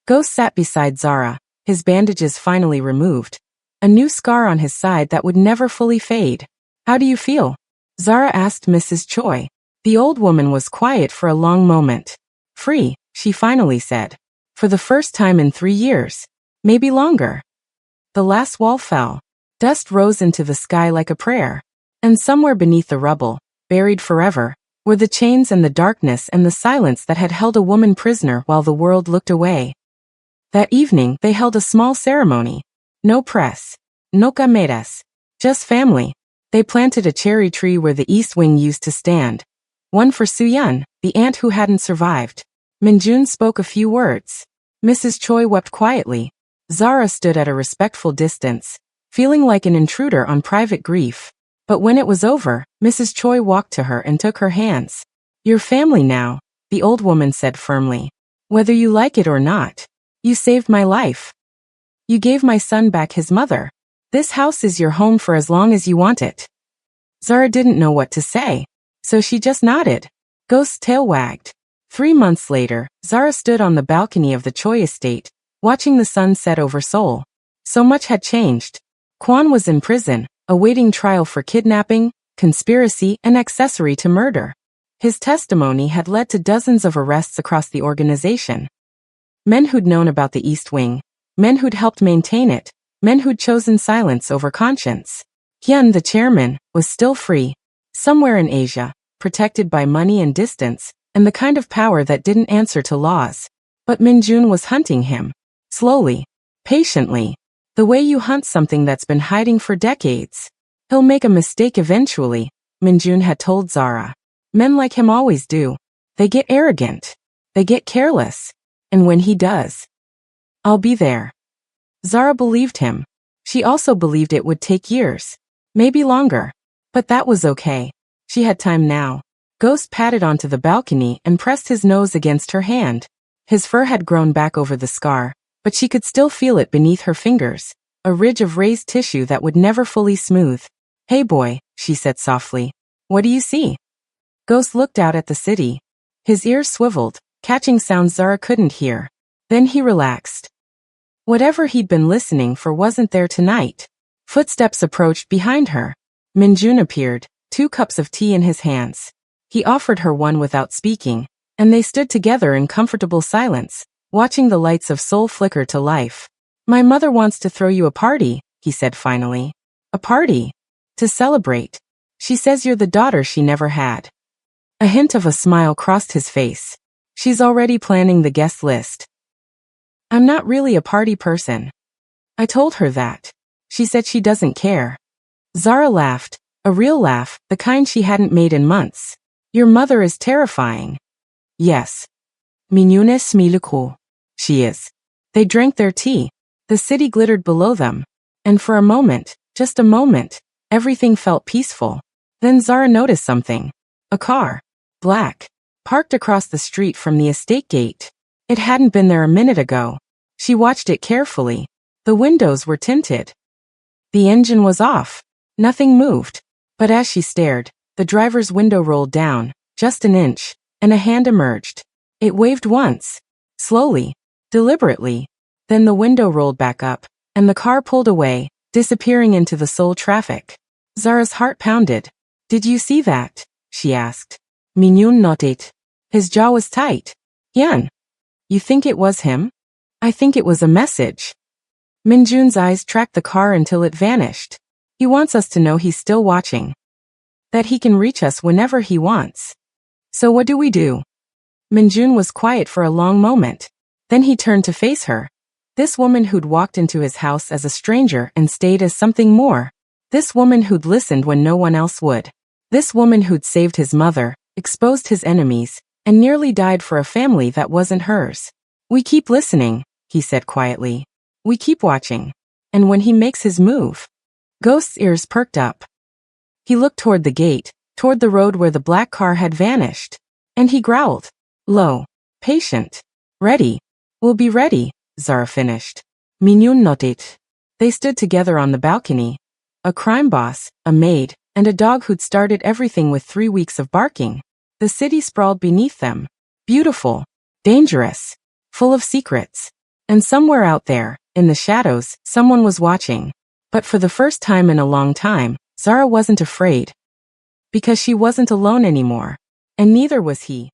[SPEAKER 1] Ghost sat beside Zara, his bandages finally removed. A new scar on his side that would never fully fade. How do you feel? Zara asked Mrs. Choi. The old woman was quiet for a long moment. Free, she finally said. For the first time in 3 years. Maybe longer. The last wall fell. Dust rose into the sky like a prayer. And somewhere beneath the rubble, buried forever, were the chains and the darkness and the silence that had held a woman prisoner while the world looked away. That evening, they held a small ceremony. No press. No cameras. Just family. They planted a cherry tree where the East Wing used to stand. One for Suyun, the aunt who hadn't survived. Minjun spoke a few words. Mrs. Choi wept quietly. Zara stood at a respectful distance, feeling like an intruder on private grief. But when it was over, Mrs. Choi walked to her and took her hands. You're family now, the old woman said firmly. Whether you like it or not. You saved my life. You gave my son back his mother. This house is your home for as long as you want it. Zara didn't know what to say, so she just nodded. Ghost's tail wagged. 3 months later, Zara stood on the balcony of the Choi estate, watching the sun set over Seoul. So much had changed. Kwon was in prison, awaiting trial for kidnapping, conspiracy, and accessory to murder. His testimony had led to dozens of arrests across the organization. Men who'd known about the East Wing, men who'd helped maintain it, men who'd chosen silence over conscience. Hyun, the chairman, was still free, somewhere in Asia, protected by money and distance, and the kind of power that didn't answer to laws. But Minjun was hunting him. Slowly. Patiently. The way you hunt something that's been hiding for decades. He'll make a mistake eventually, Minjun had told Zara. Men like him always do. They get arrogant. They get careless. And when he does, I'll be there. Zara believed him. She also believed it would take years. Maybe longer. But that was okay. She had time now. Ghost padded onto the balcony and pressed his nose against her hand. His fur had grown back over the scar, but she could still feel it beneath her fingers, a ridge of raised tissue that would never fully smooth. Hey boy, she said softly. What do you see? Ghost looked out at the city. His ears swiveled, catching sounds Zara couldn't hear. Then he relaxed. Whatever he'd been listening for wasn't there tonight. Footsteps approached behind her. Minjun appeared, 2 cups of tea in his hands. He offered her one without speaking, and they stood together in comfortable silence, watching the lights of Seoul flicker to life. My mother wants to throw you a party, he said finally. A party? To celebrate. She says you're the daughter she never had. A hint of a smile crossed his face. She's already planning the guest list. I'm not really a party person. I told her that. She said she doesn't care. Zara laughed, a real laugh, the kind she hadn't made in months. Your mother is terrifying. Yes. Minjune smiluku. She is. They drank their tea. The city glittered below them. And for a moment, just a moment, everything felt peaceful. Then Zara noticed something. A car. Black. parked across the street from the estate gate. It hadn't been there a minute ago. She watched it carefully. The windows were tinted. The engine was off. Nothing moved. But as she stared, the driver's window rolled down, just an inch, and a hand emerged. It waved once. Slowly. Deliberately. Then the window rolled back up, and the car pulled away, disappearing into the soul traffic. Zara's heart pounded. Did you see that? She asked. Minyoon nodded. His jaw was tight. Hyun. You think it was him? I think it was a message. Minjoon's eyes tracked the car until it vanished. He wants us to know he's still watching. That he can reach us whenever he wants. So what do we do? Minjoon was quiet for a long moment. Then he turned to face her. This woman who'd walked into his house as a stranger and stayed as something more. This woman who'd listened when no one else would. This woman who'd saved his mother, exposed his enemies, and nearly died for a family that wasn't hers. We keep listening, he said quietly. We keep watching. And when he makes his move. Ghost's ears perked up. He looked toward the gate, toward the road where the black car had vanished. And he growled. Low. Patient. Ready. We'll be ready, Zara finished. Minyoon nodded. They stood together on the balcony. A crime boss, a maid, and a dog who'd started everything with 3 weeks of barking. The city sprawled beneath them. Beautiful. Dangerous. Full of secrets. And somewhere out there, in the shadows, someone was watching. But for the first time in a long time, Zara wasn't afraid. Because she wasn't alone anymore. And neither was he.